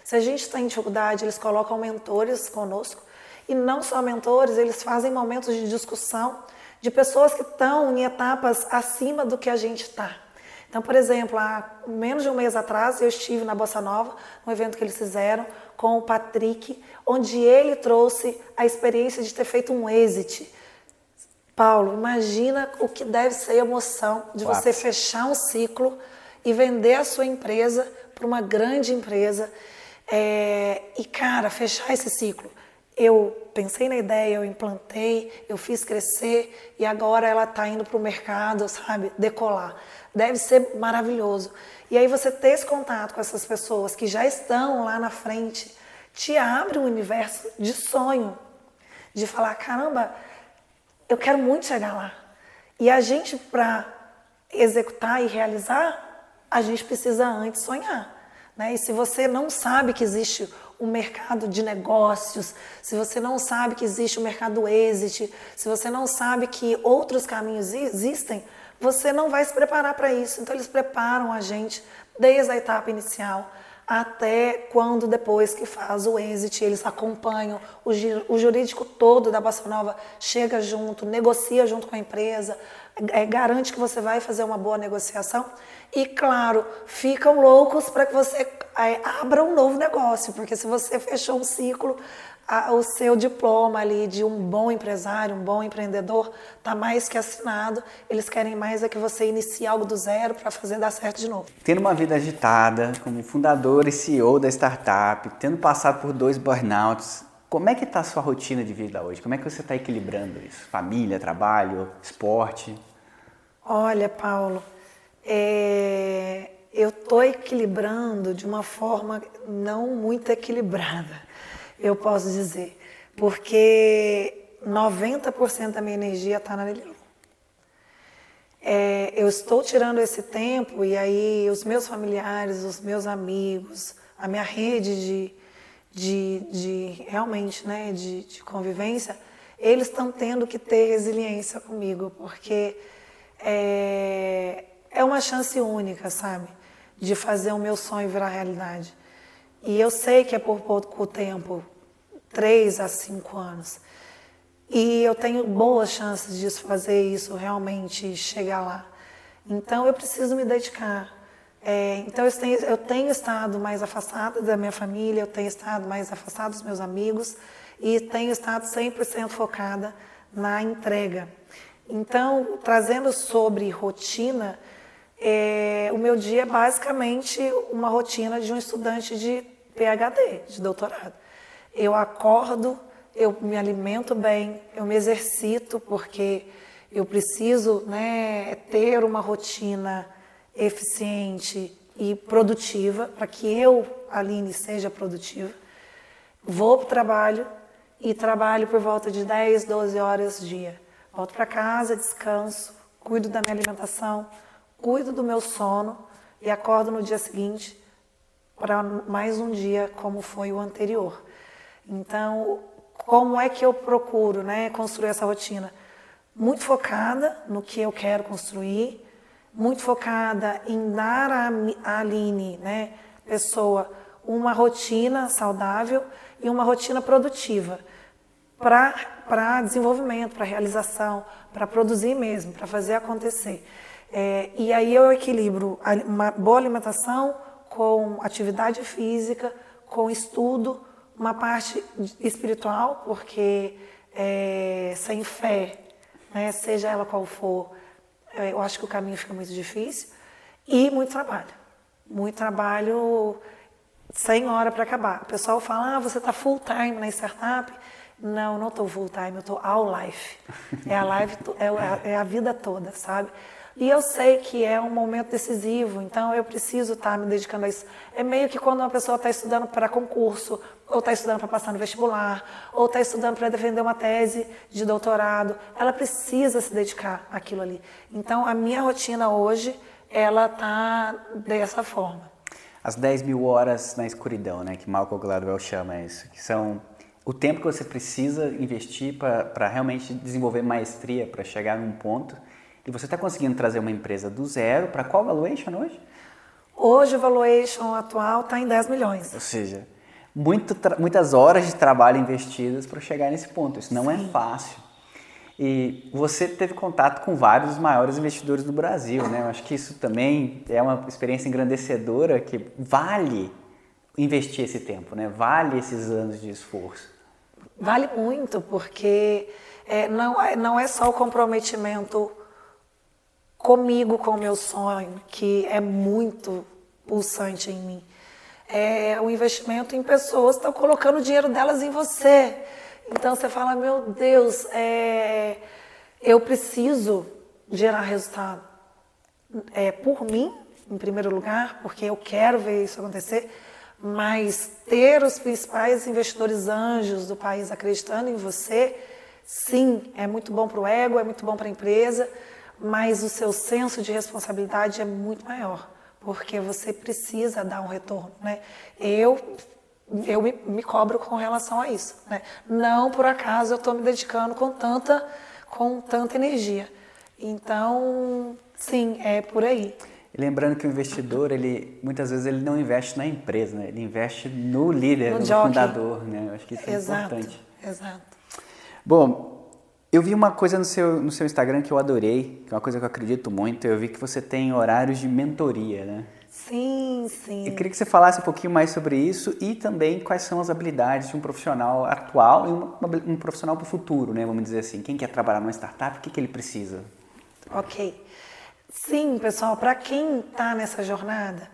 Se a gente está em dificuldade, eles colocam mentores conosco. E não só mentores, eles fazem momentos de discussão de pessoas que estão em etapas acima do que a gente está. Então, por exemplo, há menos de um mês atrás, eu estive na Bossa Nova, num evento que eles fizeram com o Patrick, onde ele trouxe a experiência de ter feito um exit. Paulo, imagina o que deve ser a emoção de você fechar um ciclo e vender a sua empresa para uma grande empresa. E, cara, fechar esse ciclo. Eu pensei na ideia, eu implantei, eu fiz crescer e agora ela está indo para o mercado, sabe, decolar. Deve ser maravilhoso. E aí você ter esse contato com essas pessoas que já estão lá na frente, te abre um universo de sonho, de falar, caramba, eu quero muito chegar lá. E a gente, para executar e realizar, a gente precisa antes sonhar. Né? E se você não sabe que existe um mercado de negócios, se você não sabe que existe o mercado exit, se você não sabe que outros caminhos existem, você não vai se preparar para isso. Então eles preparam a gente desde a etapa inicial até quando depois que faz o exit, eles acompanham, o jurídico todo da Bossa Nova chega junto, negocia junto com a empresa, garante que você vai fazer uma boa negociação e, claro, ficam loucos para que você abra um novo negócio, porque se você fechou um ciclo, o seu diploma ali de um bom empresário, um bom empreendedor, está mais que assinado. Eles querem mais é que você inicie algo do zero para fazer dar certo de novo. Tendo uma vida agitada, como fundador e CEO da startup, tendo passado por 2 burnouts, como é que está a sua rotina de vida hoje? Como é que você está equilibrando isso? Família, trabalho, esporte? Olha, Paulo, eu estou equilibrando de uma forma não muito equilibrada, eu posso dizer, porque 90% da minha energia está na Lilu. Eu estou tirando esse tempo e aí os meus familiares, os meus amigos, a minha rede realmente, né, de convivência, eles estão tendo que ter resiliência comigo, porque é uma chance única, sabe, de fazer o meu sonho virar realidade. E eu sei que é por pouco tempo, 3 a 5 anos. E eu tenho boas chances de fazer isso realmente chegar lá. Então eu preciso me dedicar. Então eu tenho estado mais afastada da minha família, eu tenho estado mais afastada dos meus amigos e tenho estado 100% focada na entrega. Então, trazendo sobre rotina, o meu dia é basicamente uma rotina de um estudante de PhD, de doutorado. Eu acordo, eu me alimento bem, eu me exercito, porque eu preciso, né, ter uma rotina eficiente e produtiva, para que eu, Aline, seja produtiva. Vou para o trabalho e trabalho por volta de 10, 12 horas dia. Volto para casa, descanso, cuido da minha alimentação, cuido do meu sono e acordo no dia seguinte para mais um dia como foi o anterior. Então, como é que eu procuro, né, construir essa rotina? Muito focada no que eu quero construir, muito focada em dar à Aline, né, pessoa, uma rotina saudável e uma rotina produtiva. para desenvolvimento, para realização, para produzir mesmo, para fazer acontecer. E aí eu equilibro uma boa alimentação com atividade física, com estudo, uma parte espiritual, porque sem fé, né, seja ela qual for, eu acho que o caminho fica muito difícil, e muito trabalho sem hora para acabar. O pessoal fala, você está full time na startup? Não estou full time, eu estou all life. É a vida toda, sabe? E eu sei que é um momento decisivo, então eu preciso estar me dedicando a isso. É meio que quando uma pessoa está estudando para concurso, ou está estudando para passar no vestibular, ou está estudando para defender uma tese de doutorado, ela precisa se dedicar àquilo ali. Então a minha rotina hoje, ela está dessa forma. As 10.000 horas na escuridão, né, que Malcolm Gladwell chama isso, que são o tempo que você precisa investir para realmente desenvolver maestria, para chegar num ponto. E você está conseguindo trazer uma empresa do zero para qual valuation hoje? Hoje o valuation atual está em 10 milhões. Ou seja, muitas horas de trabalho investidas para chegar nesse ponto. Isso não é fácil. E você teve contato com vários dos maiores investidores do Brasil, né? Eu acho que isso também é uma experiência engrandecedora que vale investir esse tempo, né? Vale esses anos de esforço. Vale muito, porque não é só o comprometimento comigo, com o meu sonho, que é muito pulsante em mim. É o investimento em pessoas que estão colocando o dinheiro delas em você. Então você fala, meu Deus, eu preciso gerar resultado. Por mim, em primeiro lugar, porque eu quero ver isso acontecer, mas ter os principais investidores anjos do país acreditando em você, sim, é muito bom para o ego, é muito bom para a empresa, mas o seu senso de responsabilidade é muito maior, porque você precisa dar um retorno, né? Eu me cobro com relação a isso, né? Não por acaso eu estou me dedicando com tanta energia. Então, sim, é por aí. E lembrando que o investidor, muitas vezes ele não investe na empresa, né? Ele investe no líder, no fundador, né? Eu acho que isso é importante. Exato. Bom, eu vi uma coisa no seu Instagram que eu adorei, que é uma coisa que eu acredito muito. Eu vi que você tem horários de mentoria, né? Sim, sim. Eu queria que você falasse um pouquinho mais sobre isso e também quais são as habilidades de um profissional atual e um profissional para o futuro, né? Vamos dizer assim, quem quer trabalhar numa startup, o que ele precisa? Ok. Sim, pessoal, para quem está nessa jornada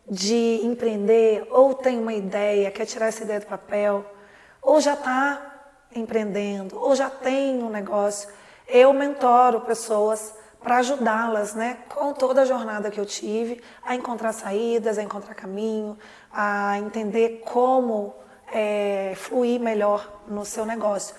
de empreender, ou tem uma ideia, quer tirar essa ideia do papel, ou já está empreendendo, ou já tem um negócio, eu mentoro pessoas para ajudá-las, né, com toda a jornada que eu tive, a encontrar saídas, a encontrar caminho, a entender como fluir melhor no seu negócio.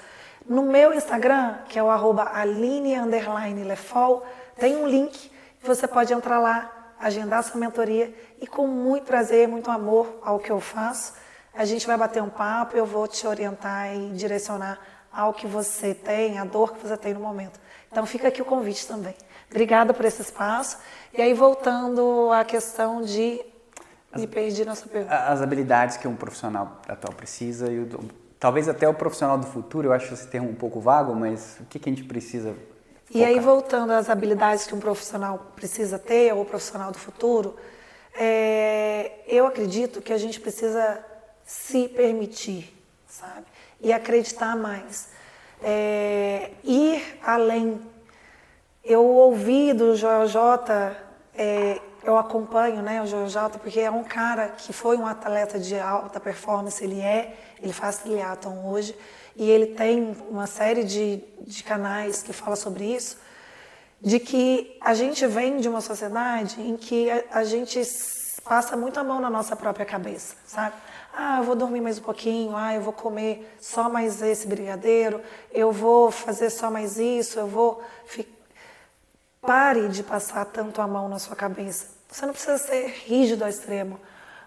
No meu Instagram, que é o @aline_lefol, tem um link que você pode entrar lá, agendar sua mentoria e com muito prazer, muito amor ao que eu faço, a gente vai bater um papo, eu vou te orientar e direcionar ao que você tem, a dor que você tem no momento. Então fica aqui o convite também. Obrigada por esse espaço. E aí voltando à questão de perdi nossa pergunta. As habilidades que um profissional atual precisa e talvez até o profissional do futuro, eu acho esse termo um pouco vago, mas o que a gente precisa focar? E aí voltando às habilidades que um profissional precisa ter, ou o profissional do futuro, eu acredito que a gente precisa se permitir, sabe? E acreditar mais. Ir além. Eu ouvi do Joel J, eu acompanho, né, o Joel J, porque é um cara que foi um atleta de alta performance, ele faz triatlon hoje, e ele tem uma série de canais que fala sobre isso, de que a gente vem de uma sociedade em que a gente passa muito a mão na nossa própria cabeça, sabe? Eu vou dormir mais um pouquinho, eu vou comer só mais esse brigadeiro, eu vou fazer só mais isso, eu vou... Pare de passar tanto a mão na sua cabeça. Você não precisa ser rígido ao extremo,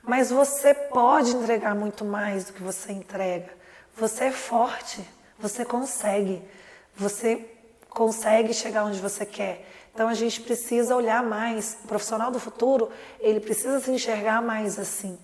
mas você pode entregar muito mais do que você entrega. Você é forte, você consegue chegar onde você quer. Então a gente precisa olhar mais. O profissional do futuro, ele precisa se enxergar mais assim,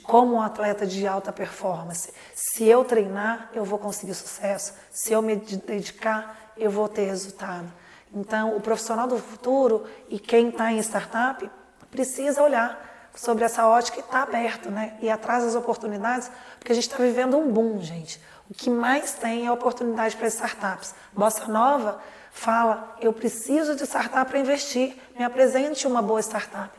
como um atleta de alta performance. Se eu treinar, eu vou conseguir sucesso. Se eu me dedicar, eu vou ter resultado. Então, o profissional do futuro e quem está em startup precisa olhar sobre essa ótica e estar aberto, né? E atrás das oportunidades, porque a gente está vivendo um boom, gente. O que mais tem é oportunidade para startups. Bossa Nova fala, eu preciso de startup para investir, me apresente uma boa startup.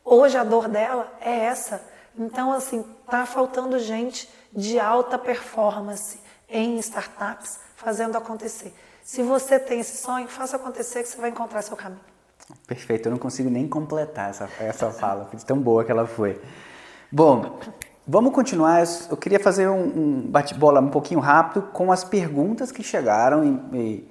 Hoje a dor dela é essa. Então, assim, está faltando gente de alta performance em startups fazendo acontecer. Se você tem esse sonho, faça acontecer que você vai encontrar seu caminho. Perfeito, eu não consigo nem completar essa fala, de tão boa que ela foi. Bom, vamos continuar. Eu queria fazer um bate-bola um pouquinho rápido com as perguntas que chegaram, e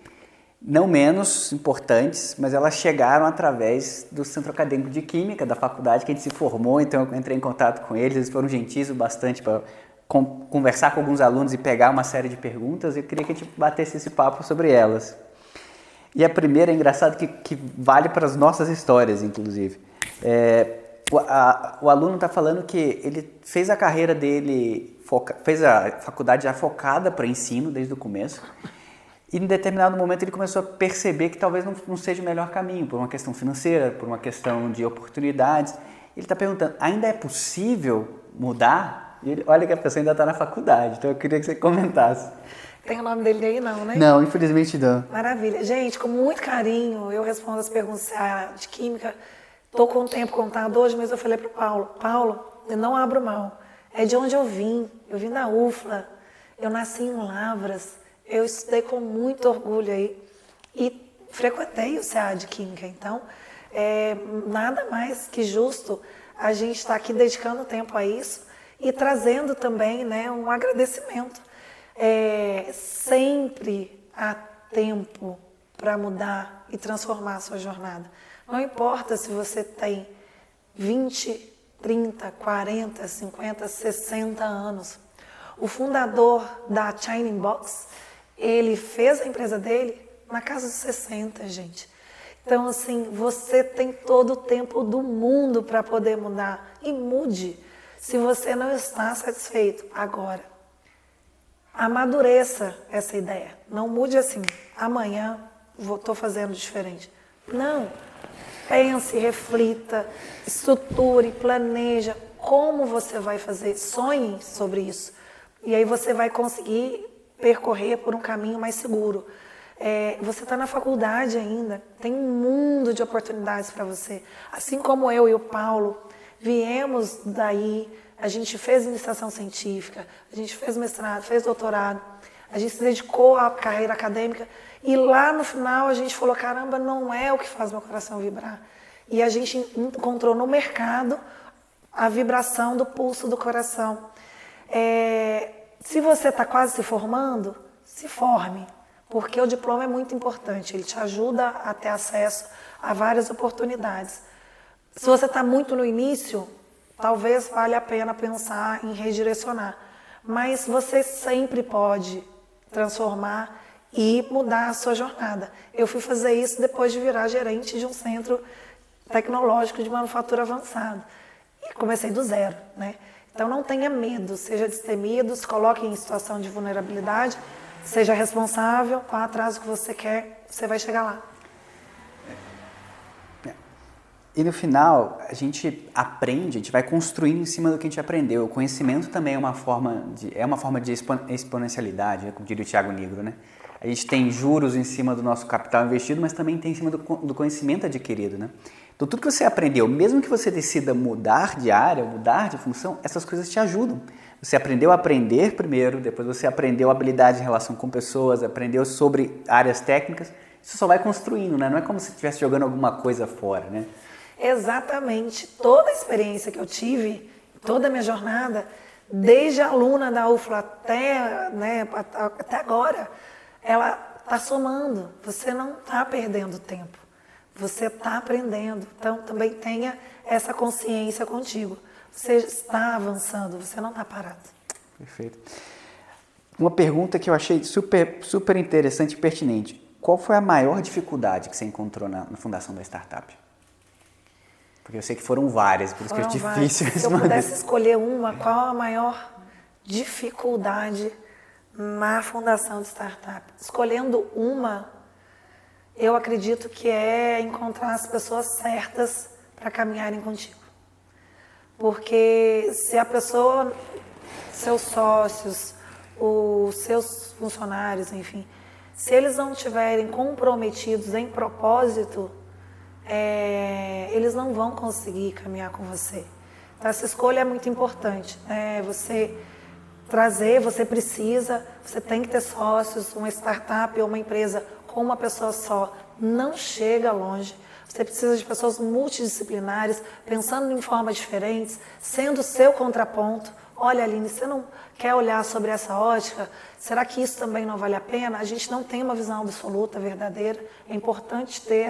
não menos importantes, mas elas chegaram através do Centro Acadêmico de Química, da faculdade que a gente se formou, então eu entrei em contato com eles foram gentis o bastante para conversar com alguns alunos e pegar uma série de perguntas. Eu queria que a gente batesse esse papo sobre elas. E a primeira é engraçado que vale para as nossas histórias, inclusive. O aluno está falando que ele fez a carreira dele, fez a faculdade já focada para ensino desde o começo, e em determinado momento ele começou a perceber que talvez não seja o melhor caminho, por uma questão financeira, por uma questão de oportunidades. Ele está perguntando, ainda é possível mudar? E olha que a pessoa ainda está na faculdade, então eu queria que você comentasse. Tem o nome dele aí não, né? Não, infelizmente não. Maravilha. Gente, com muito carinho, eu respondo as perguntas de química. Estou com o tempo contado hoje, mas eu falei para o Paulo, Paulo, eu não abro mão. É de onde eu vim da UFLA, eu nasci em Lavras, eu estudei com muito orgulho aí e frequentei o CA de Química. Então, nada mais que justo a gente estar aqui dedicando tempo a isso e trazendo também, né, um agradecimento. Sempre há tempo para mudar e transformar a sua jornada. Não importa se você tem 20, 30, 40, 50, 60 anos. O fundador da Shining Box, ele fez a empresa dele na casa dos 60, gente. Então, assim, você tem todo o tempo do mundo para poder mudar. E mude se você não está satisfeito agora. Amadureça essa ideia. Não mude assim, amanhã estou fazendo diferente. Não. Pense, reflita, estruture, planeja como você vai fazer. Sonhe sobre isso. E aí você vai conseguir percorrer por um caminho mais seguro. Você está na faculdade ainda, tem um mundo de oportunidades para você. Assim como eu e o Paulo viemos daí, a gente fez iniciação científica, a gente fez mestrado, fez doutorado, a gente se dedicou à carreira acadêmica e lá no final a gente falou, caramba, não é o que faz meu coração vibrar. E a gente encontrou no mercado a vibração do pulso do coração. Se você está quase se formando, se forme, porque o diploma é muito importante, ele te ajuda a ter acesso a várias oportunidades. Se você está muito no início, talvez valha a pena pensar em redirecionar, mas você sempre pode transformar e mudar a sua jornada. Eu fui fazer isso depois de virar gerente de um centro tecnológico de manufatura avançada. E comecei do zero, né? Então não tenha medo, seja destemido, se coloque em situação de vulnerabilidade, seja responsável, vá atrás do que você quer, você vai chegar lá. E no final, a gente aprende, a gente vai construindo em cima do que a gente aprendeu. O conhecimento também é uma forma de exponencialidade, como diria o Thiago Nigro, né? A gente tem juros em cima do nosso capital investido, mas também tem em cima do conhecimento adquirido, né? Então, tudo que você aprendeu, mesmo que você decida mudar de área, mudar de função, essas coisas te ajudam. Você aprendeu a aprender primeiro, depois você aprendeu habilidade em relação com pessoas, aprendeu sobre áreas técnicas, isso só vai construindo, né? Não é como se estivesse jogando alguma coisa fora, né? Exatamente. Toda a experiência que eu tive, toda a minha jornada, desde aluna da UFLA até agora, ela está somando. Você não está perdendo tempo. Você está aprendendo. Então, também tenha essa consciência contigo. Você está avançando, você não está parado. Perfeito. Uma pergunta que eu achei super interessante e pertinente. Qual foi a maior dificuldade que você encontrou na fundação da startup? Porque eu sei que foram várias, por isso que é Foram várias. difícil Se eu pudesse escolher uma, qual a maior dificuldade na fundação de startup? Escolhendo uma, eu acredito que é encontrar as pessoas certas para caminharem contigo. Porque se a pessoa, seus sócios, os seus funcionários, enfim, se eles não estiverem comprometidos em propósito, eles não vão conseguir caminhar com você. Então, essa escolha é muito importante. Você trazer, você tem que ter sócios, uma startup ou uma empresa com uma pessoa só não chega longe. Você precisa de pessoas multidisciplinares, pensando em formas diferentes, sendo o seu contraponto. Olha, Aline, você não quer olhar sobre essa ótica? Será que isso também não vale a pena? A gente não tem uma visão absoluta, verdadeira. É importante ter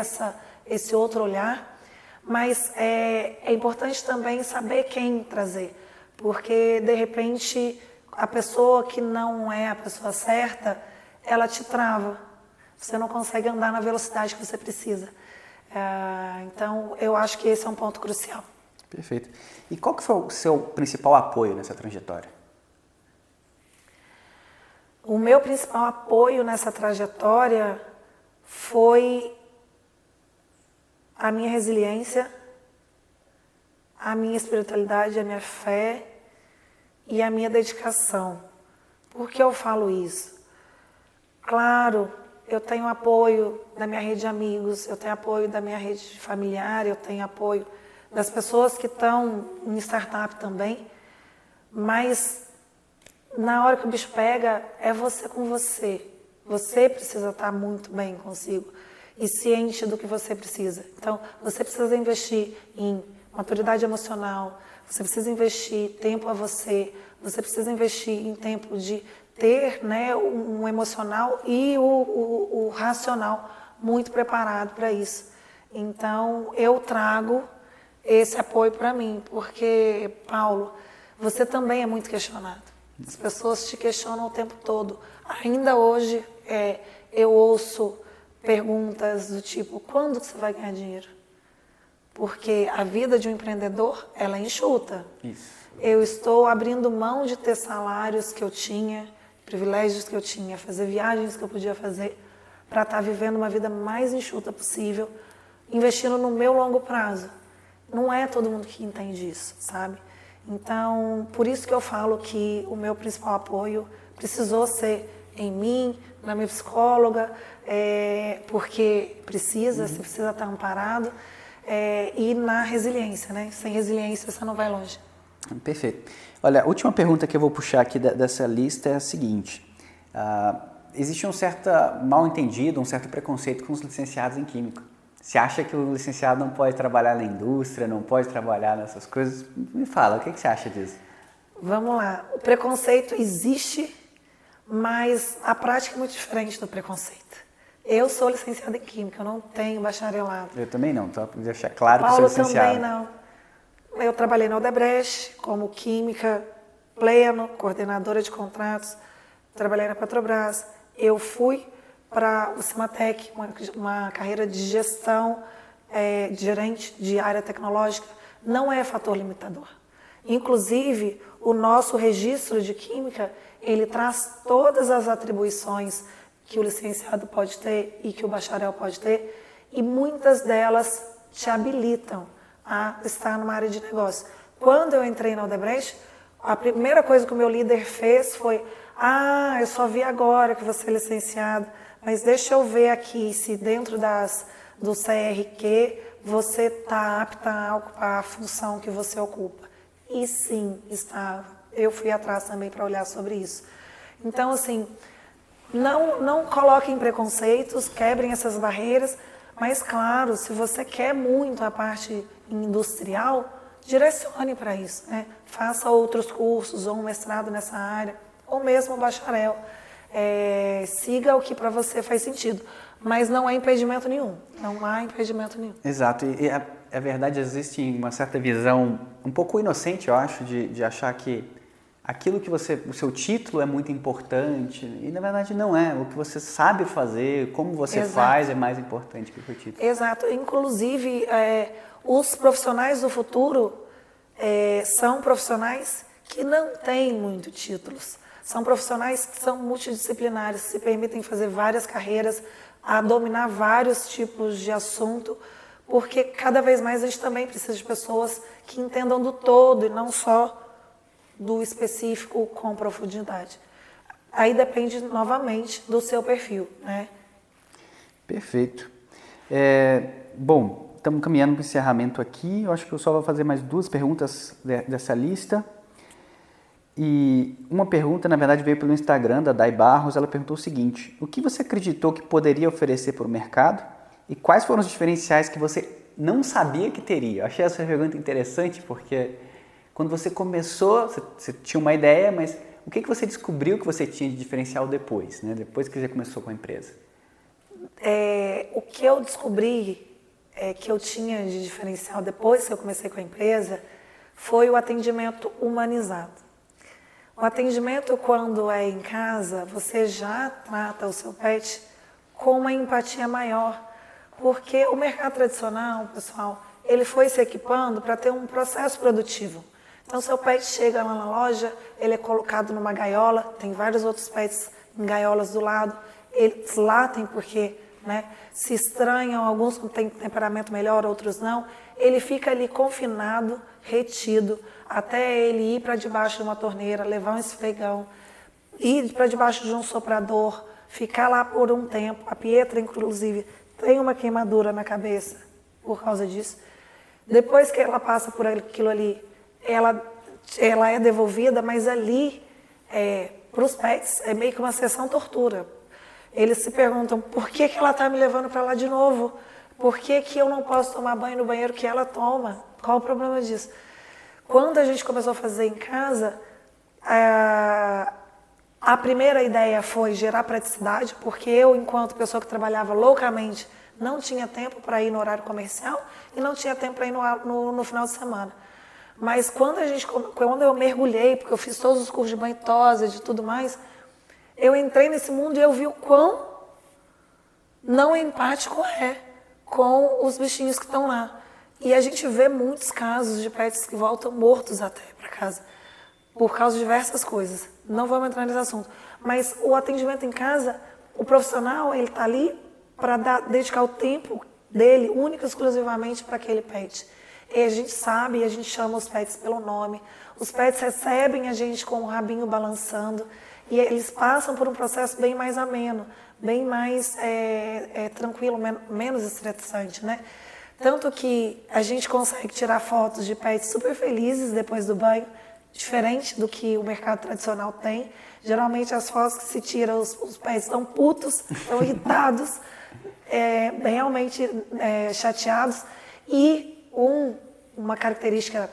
esse outro olhar, mas é importante também saber quem trazer. Porque, de repente, a pessoa que não é a pessoa certa, ela te trava. Você não consegue andar na velocidade que você precisa. Então, eu acho que esse é um ponto crucial. Perfeito. E qual que foi o seu principal apoio nessa trajetória? O meu principal apoio nessa trajetória foi a minha resiliência, a minha espiritualidade, a minha fé e a minha dedicação. Por que eu falo isso? Claro, eu tenho apoio da minha rede de amigos, eu tenho apoio da minha rede familiar, eu tenho apoio das pessoas que estão em startup também, mas na hora que o bicho pega, é você com você. Você precisa estar muito bem consigo e ciente do que você precisa. Então, você precisa investir em maturidade emocional, você precisa investir tempo a você, você precisa investir em tempo de ter, né, um emocional e o racional muito preparado para isso. Então, eu trago esse apoio para mim, porque, Paulo, você também é muito questionado. As pessoas te questionam o tempo todo. Ainda hoje, eu ouço perguntas do tipo, quando você vai ganhar dinheiro? Porque a vida de um empreendedor, ela é enxuta. Isso. Eu estou abrindo mão de ter salários que eu tinha, privilégios que eu tinha, fazer viagens que eu podia fazer, para estar vivendo uma vida mais enxuta possível, investindo no meu longo prazo. Não é todo mundo que entende isso, sabe? Então, por isso que eu falo que o meu principal apoio precisou ser em mim, na minha psicóloga, porque você precisa estar amparado, e na resiliência, né? Sem resiliência você não vai longe. Perfeito. Olha, a última pergunta que eu vou puxar aqui dessa lista é a seguinte. Existe um certo mal-entendido, um certo preconceito com os licenciados em Química. Você acha que o licenciado não pode trabalhar na indústria, não pode trabalhar nessas coisas? Me fala, o que você acha disso? Vamos lá. O preconceito existe, mas a prática é muito diferente do preconceito. Eu sou licenciada em Química, eu não tenho bacharelado. Eu também não, então para deixar claro que Paulo sou licenciado. também não. Eu trabalhei na Odebrecht como química pleno, coordenadora de contratos, trabalhei na Petrobras. Eu fui para o Cimatec, uma carreira de gestão, de gerente de área tecnológica, não é fator limitador. Inclusive, o nosso registro de química, ele traz todas as atribuições que o licenciado pode ter e que o bacharel pode ter, e muitas delas te habilitam a estar numa área de negócio. Quando eu entrei na Odebrecht, a primeira coisa que o meu líder fez foi: eu só vi agora que você é licenciado, mas deixa eu ver aqui se dentro do CRQ você está apta a ocupar a função que você ocupa. E sim, estava. Eu fui atrás também para olhar sobre isso. Então, assim, não coloquem preconceitos, quebrem essas barreiras, mas, claro, se você quer muito a parte industrial, direcione para isso, né? Faça outros cursos, ou um mestrado nessa área, ou mesmo um bacharel. Siga o que para você faz sentido, mas não há impedimento nenhum. Não há impedimento nenhum. Exato, e a verdade, existe uma certa visão um pouco inocente, eu acho, de achar que aquilo que o seu título é muito importante, e na verdade não é. O que você sabe fazer, como você faz é mais importante que o título. Exato. Inclusive, os profissionais do futuro são profissionais que não têm muito títulos. São profissionais que são multidisciplinares, se permitem fazer várias carreiras, a dominar vários tipos de assunto, porque cada vez mais a gente também precisa de pessoas que entendam do todo e não só do específico com profundidade. Aí depende novamente do seu perfil, né? Perfeito. Bom, estamos caminhando para o encerramento aqui. Eu acho que eu só vou fazer mais 2 perguntas dessa lista. E uma pergunta, na verdade, veio pelo Instagram da Dai Barros. Ela perguntou o seguinte: o que você acreditou que poderia oferecer para o mercado e quais foram os diferenciais que você não sabia que teria? Eu achei essa pergunta interessante porque quando você começou, você tinha uma ideia, mas o que você descobriu que você tinha de diferencial depois, né? Depois que você começou com a empresa? O que eu descobri que eu tinha de diferencial depois que eu comecei com a empresa foi o atendimento humanizado. O atendimento, quando é em casa, você já trata o seu pet com uma empatia maior, porque o mercado tradicional, pessoal, ele foi se equipando para ter um processo produtivo. Então, seu pet chega lá na loja, ele é colocado numa gaiola, tem vários outros pets em gaiolas do lado, eles latem porque, né, se estranham, alguns têm temperamento melhor, outros não, ele fica ali confinado, retido, até ele ir para debaixo de uma torneira, levar um esfregão, ir para debaixo de um soprador, ficar lá por um tempo. A Pietra, inclusive, tem uma queimadura na cabeça por causa disso. Depois que ela passa por aquilo ali, ela é devolvida, mas ali, para os pets, é meio que uma sessão tortura. Eles se perguntam, por que ela está me levando para lá de novo? Por que eu não posso tomar banho no banheiro que ela toma? Qual o problema disso? Quando a gente começou a fazer em casa, a primeira ideia foi gerar praticidade, porque eu, enquanto pessoa que trabalhava loucamente, não tinha tempo para ir no horário comercial e não tinha tempo para ir no final de semana. Mas quando eu mergulhei, porque eu fiz todos os cursos de banho tosa e de tudo mais, eu entrei nesse mundo e eu vi o quão não empático é com os bichinhos que estão lá. E a gente vê muitos casos de pets que voltam mortos até para casa, por causa de diversas coisas. Não vamos entrar nesse assunto. Mas o atendimento em casa, o profissional, ele está ali para dedicar o tempo dele, único e exclusivamente para aquele pet. E a gente sabe, a gente chama os pets pelo nome. Os pets recebem a gente com o rabinho balançando. E eles passam por um processo bem mais ameno, bem mais tranquilo, menos estressante, né? Tanto que a gente consegue tirar fotos de pets super felizes depois do banho, diferente do que o mercado tradicional tem. Geralmente as fotos que se tiram, os pets estão putos, estão irritados, realmente chateados. E uma característica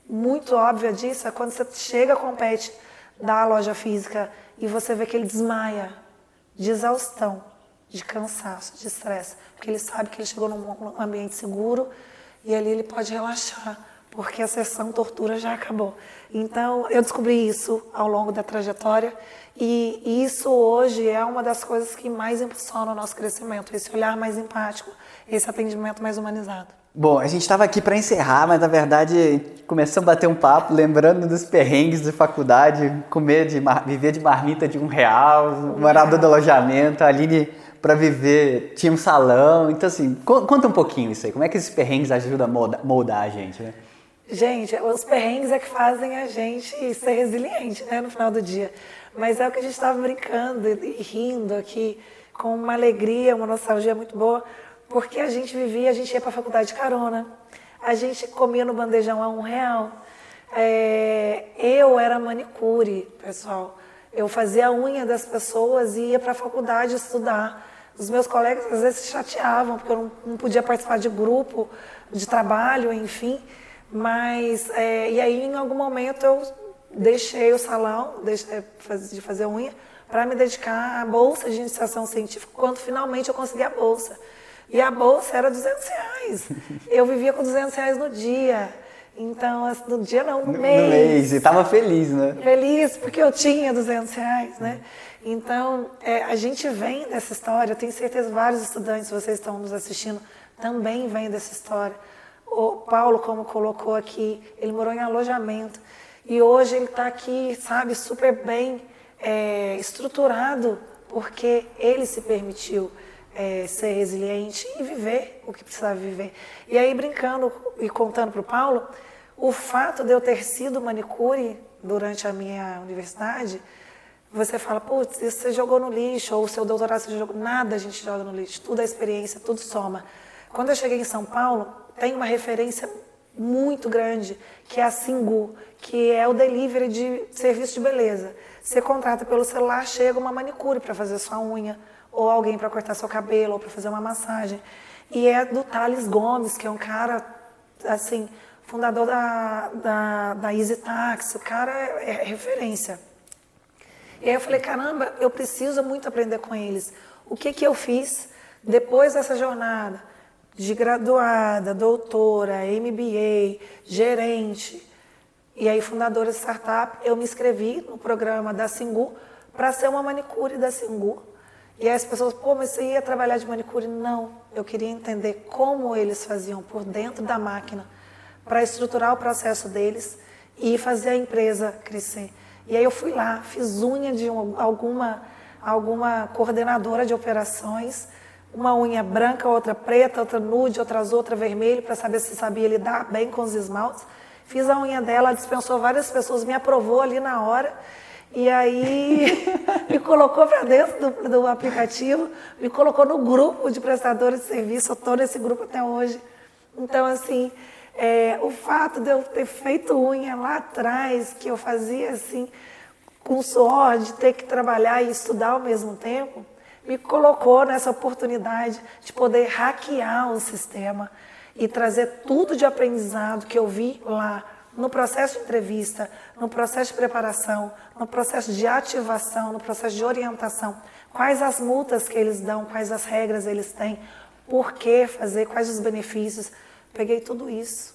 muito óbvia disso é quando você chega com o pet da loja física e você vê que ele desmaia de exaustão, de cansaço, de estresse, porque ele sabe que ele chegou num ambiente seguro e ali ele pode relaxar, porque a sessão tortura já acabou. Então, eu descobri isso ao longo da trajetória e isso hoje é uma das coisas que mais impulsiona o nosso crescimento, esse olhar mais empático, esse atendimento mais humanizado. Bom, a gente estava aqui para encerrar, mas na verdade começamos a bater um papo, lembrando dos perrengues de faculdade, viver de marmita de R$1, morador do alojamento, a Aline para viver tinha um salão, então assim, conta um pouquinho isso aí, como é que esses perrengues ajudam a moldar a gente, né? Gente, os perrengues é que fazem a gente ser resiliente, né, no final do dia, mas é o que a gente estava brincando e rindo aqui, com uma alegria, uma nostalgia muito boa, porque a gente ia para a faculdade de carona, a gente comia no bandejão a R$1. Eu era manicure, pessoal. Eu fazia a unha das pessoas e ia para a faculdade estudar. Os meus colegas às vezes se chateavam, porque eu não podia participar de grupo, de trabalho, enfim. Mas, e aí em algum momento eu deixei o salão de fazer unha para me dedicar à bolsa de iniciação científica, quando finalmente eu consegui a bolsa. E a bolsa era R$200. Eu vivia com R$200 no dia. Então, assim, no dia não, no No mês. mês, e estava feliz, né? Feliz porque eu tinha R$ 200, né? Então, a gente vem dessa história, eu tenho certeza que vários estudantes, vocês estão nos assistindo, também vêm dessa história. O Paulo, como colocou aqui, ele morou em alojamento e hoje ele está aqui, sabe, super bem estruturado, porque ele se permitiu ser resiliente e viver o que precisava viver. E aí, brincando e contando para o Paulo, o fato de eu ter sido manicure durante a minha universidade, você fala, putz, isso você jogou no lixo, ou o seu doutorado você jogou. Nada a gente joga no lixo, tudo é experiência, tudo soma. Quando eu cheguei em São Paulo, tem uma referência muito grande, que é a Singu, que é o delivery de serviço de beleza. Você contrata pelo celular, chega uma manicure para fazer sua unha, ou alguém para cortar seu cabelo, ou para fazer uma massagem. E é do Thales Gomes, que é um cara, assim, fundador da Easy Taxi, o cara é referência. E aí eu falei, caramba, eu preciso muito aprender com eles. O que eu fiz depois dessa jornada de graduada, doutora, MBA, gerente, e aí fundadora de startup, eu me inscrevi no programa da Singu para ser uma manicure da Singu. E aí as pessoas, pô, mas você ia trabalhar de manicure? Não, eu queria entender como eles faziam por dentro da máquina para estruturar o processo deles e fazer a empresa crescer. E aí eu fui lá, fiz unha de alguma coordenadora de operações, uma unha branca, outra preta, outra nude, outra azul, outra vermelha, para saber se sabia lidar bem com os esmaltes. Fiz a unha dela, dispensou várias pessoas, me aprovou ali na hora. E aí me colocou para dentro do aplicativo, me colocou no grupo de prestadores de serviço, eu estou nesse grupo até hoje. Então, assim, o fato de eu ter feito unha lá atrás, que eu fazia assim, com suor, de ter que trabalhar e estudar ao mesmo tempo, me colocou nessa oportunidade de poder hackear o sistema e trazer tudo de aprendizado que eu vi lá, no processo de entrevista, no processo de preparação, no processo de ativação, no processo de orientação. Quais as multas que eles dão, quais as regras eles têm, por que fazer, quais os benefícios. Peguei tudo isso,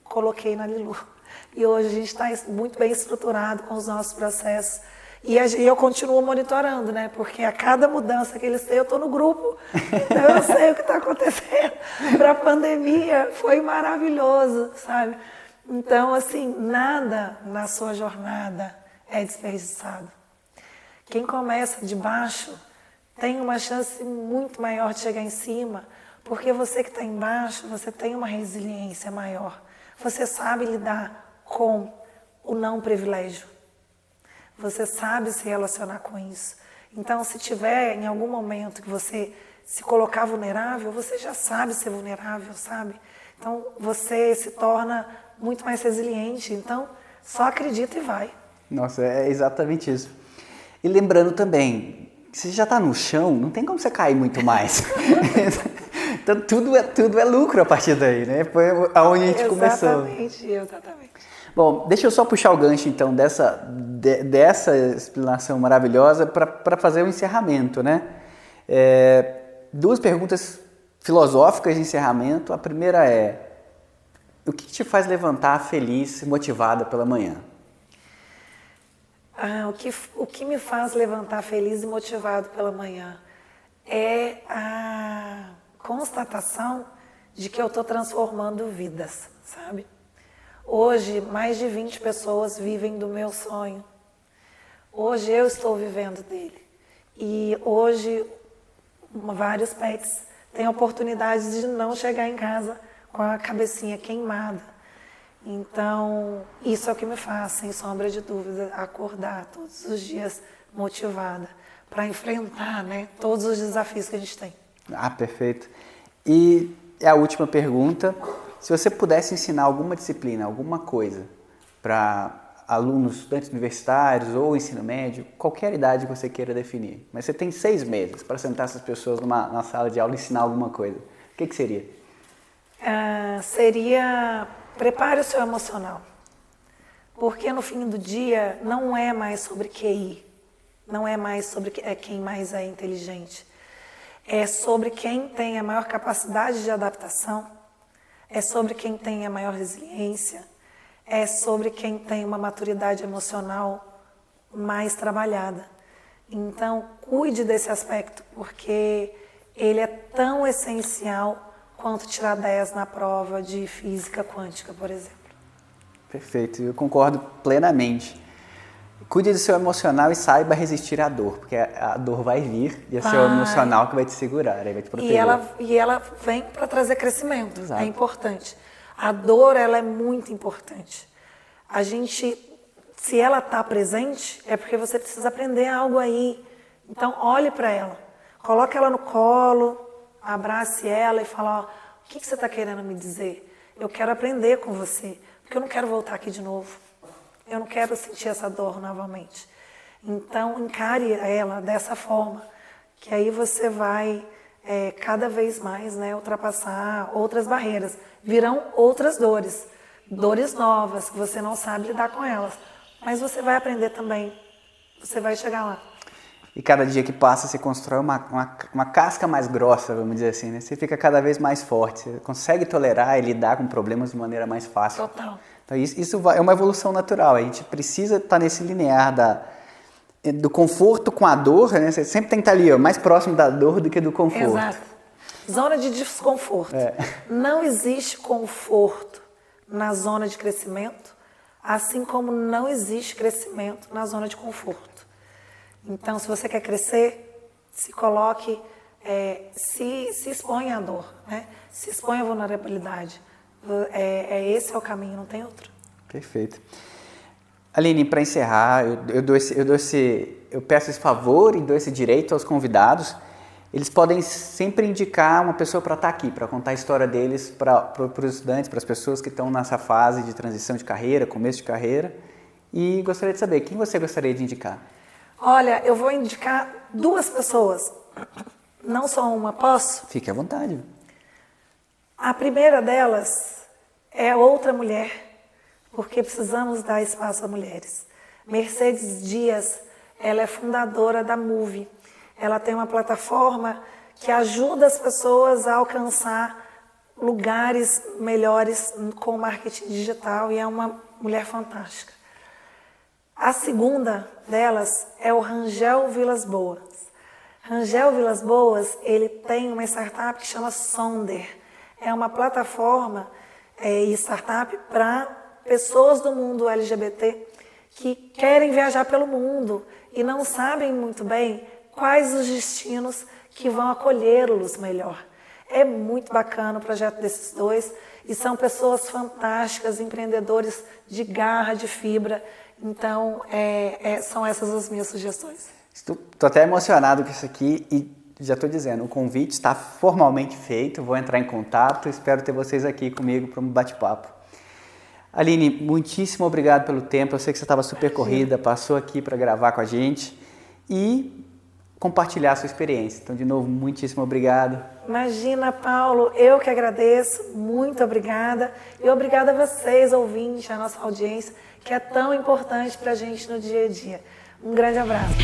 coloquei na Lilu. E hoje a gente está muito bem estruturado com os nossos processos. E eu continuo monitorando, né? Porque a cada mudança que eles têm, eu estou no grupo. Então eu sei o que está acontecendo. Para a pandemia foi maravilhoso, sabe? Então, assim, nada na sua jornada é desperdiçado. Quem começa de baixo tem uma chance muito maior de chegar em cima, porque você que está embaixo, você tem uma resiliência maior. Você sabe lidar com o não privilégio. Você sabe se relacionar com isso. Então, se tiver em algum momento que você se colocar vulnerável, você já sabe ser vulnerável, sabe? Então, você se torna muito mais resiliente. Então, só acredita e vai. Nossa, é exatamente isso. E lembrando também, se você já está no chão, não tem como você cair muito mais. Então, tudo é lucro a partir daí, né? Foi aonde a gente começou. Exatamente. Bom, deixa eu só puxar o gancho, então, dessa explanação maravilhosa para fazer o encerramento, né? Duas perguntas filosóficas de encerramento. A primeira é, o que te faz levantar feliz, motivada pela manhã? O que me faz levantar feliz e motivado pela manhã é a constatação de que eu estou transformando vidas, sabe? Hoje, mais de 20 pessoas vivem do meu sonho. Hoje eu estou vivendo dele. E hoje, vários pets têm oportunidades de não chegar em casa com a cabecinha queimada. Então, isso é o que me faz, sem sombra de dúvida, acordar todos os dias motivada para enfrentar, né, todos os desafios que a gente tem. Perfeito. E a última pergunta, se você pudesse ensinar alguma disciplina, alguma coisa para alunos, estudantes universitários ou ensino médio, qualquer idade que você queira definir, mas você tem 6 meses para sentar essas pessoas na sala de aula e ensinar alguma coisa, o que seria? Seria prepare o seu emocional, porque no fim do dia não é mais sobre QI, não é mais sobre quem mais é inteligente, é sobre quem tem a maior capacidade de adaptação, é sobre quem tem a maior resiliência, é sobre quem tem uma maturidade emocional mais trabalhada. Então, cuide desse aspecto, porque ele é tão essencial quanto tirar 10 na prova de física quântica, por exemplo. Perfeito, eu concordo plenamente. Cuide do seu emocional e saiba resistir à dor, porque a dor vai vir e é seu emocional que vai te segurar, vai te proteger. E ela vem para trazer crescimento, Exato. É importante. A dor, ela é muito importante. A gente, se ela está presente, é porque você precisa aprender algo aí. Então, olhe para ela, coloque ela no colo, abrace ela e fala, ó, o que você está querendo me dizer? Eu quero aprender com você, porque eu não quero voltar aqui de novo. Eu não quero sentir essa dor novamente. Então, encare ela dessa forma, que aí você vai cada vez mais, né, ultrapassar outras barreiras. Virão outras dores, dores novas, que você não sabe lidar com elas. Mas você vai aprender também, você vai chegar lá. E cada dia que passa, você constrói uma casca mais grossa, vamos dizer assim, né? Você fica cada vez mais forte, você consegue tolerar e lidar com problemas de maneira mais fácil. Total. Então, isso é uma evolução natural, a gente precisa estar nesse linear do conforto com a dor, né? Você sempre tem que estar ali, ó, mais próximo da dor do que do conforto. Exato. Zona de desconforto. Não existe conforto na zona de crescimento, assim como não existe crescimento na zona de conforto. Então, se você quer crescer, se coloque, se exponha à dor, né? Se exponha à vulnerabilidade. Esse é o caminho, não tem outro. Perfeito. Aline, para encerrar, eu peço esse favor e dou esse direito aos convidados. Eles podem sempre indicar uma pessoa para estar aqui, para contar a história deles para os estudantes, para as pessoas que estão nessa fase de transição de carreira, começo de carreira. E gostaria de saber, quem você gostaria de indicar? Olha, eu vou indicar 2 pessoas, não só uma, posso? Fique à vontade. A primeira delas é outra mulher, porque precisamos dar espaço a mulheres. Mercedes Dias, ela é fundadora da Move. Ela tem uma plataforma que ajuda as pessoas a alcançar lugares melhores com marketing digital e é uma mulher fantástica. A segunda delas é o Rangel Vilas Boas. Rangel Vilas Boas, ele tem uma startup que chama Sonder. É uma plataforma e startup para pessoas do mundo LGBT que querem viajar pelo mundo e não sabem muito bem quais os destinos que vão acolhê-los melhor. É muito bacana o projeto desses 2 e são pessoas fantásticas, empreendedores de garra, de fibra. Então, são essas as minhas sugestões. Estou até emocionado com isso aqui e já estou dizendo, o convite está formalmente feito, vou entrar em contato, espero ter vocês aqui comigo para um bate-papo. Aline, muitíssimo obrigado pelo tempo, eu sei que você estava super corrida, passou aqui para gravar com a gente e compartilhar a sua experiência. Então, de novo, muitíssimo obrigado. Imagina, Paulo, eu que agradeço, muito obrigada. E obrigada a vocês, ouvintes, a nossa audiência, que é tão importante para a gente no dia a dia. Um grande abraço.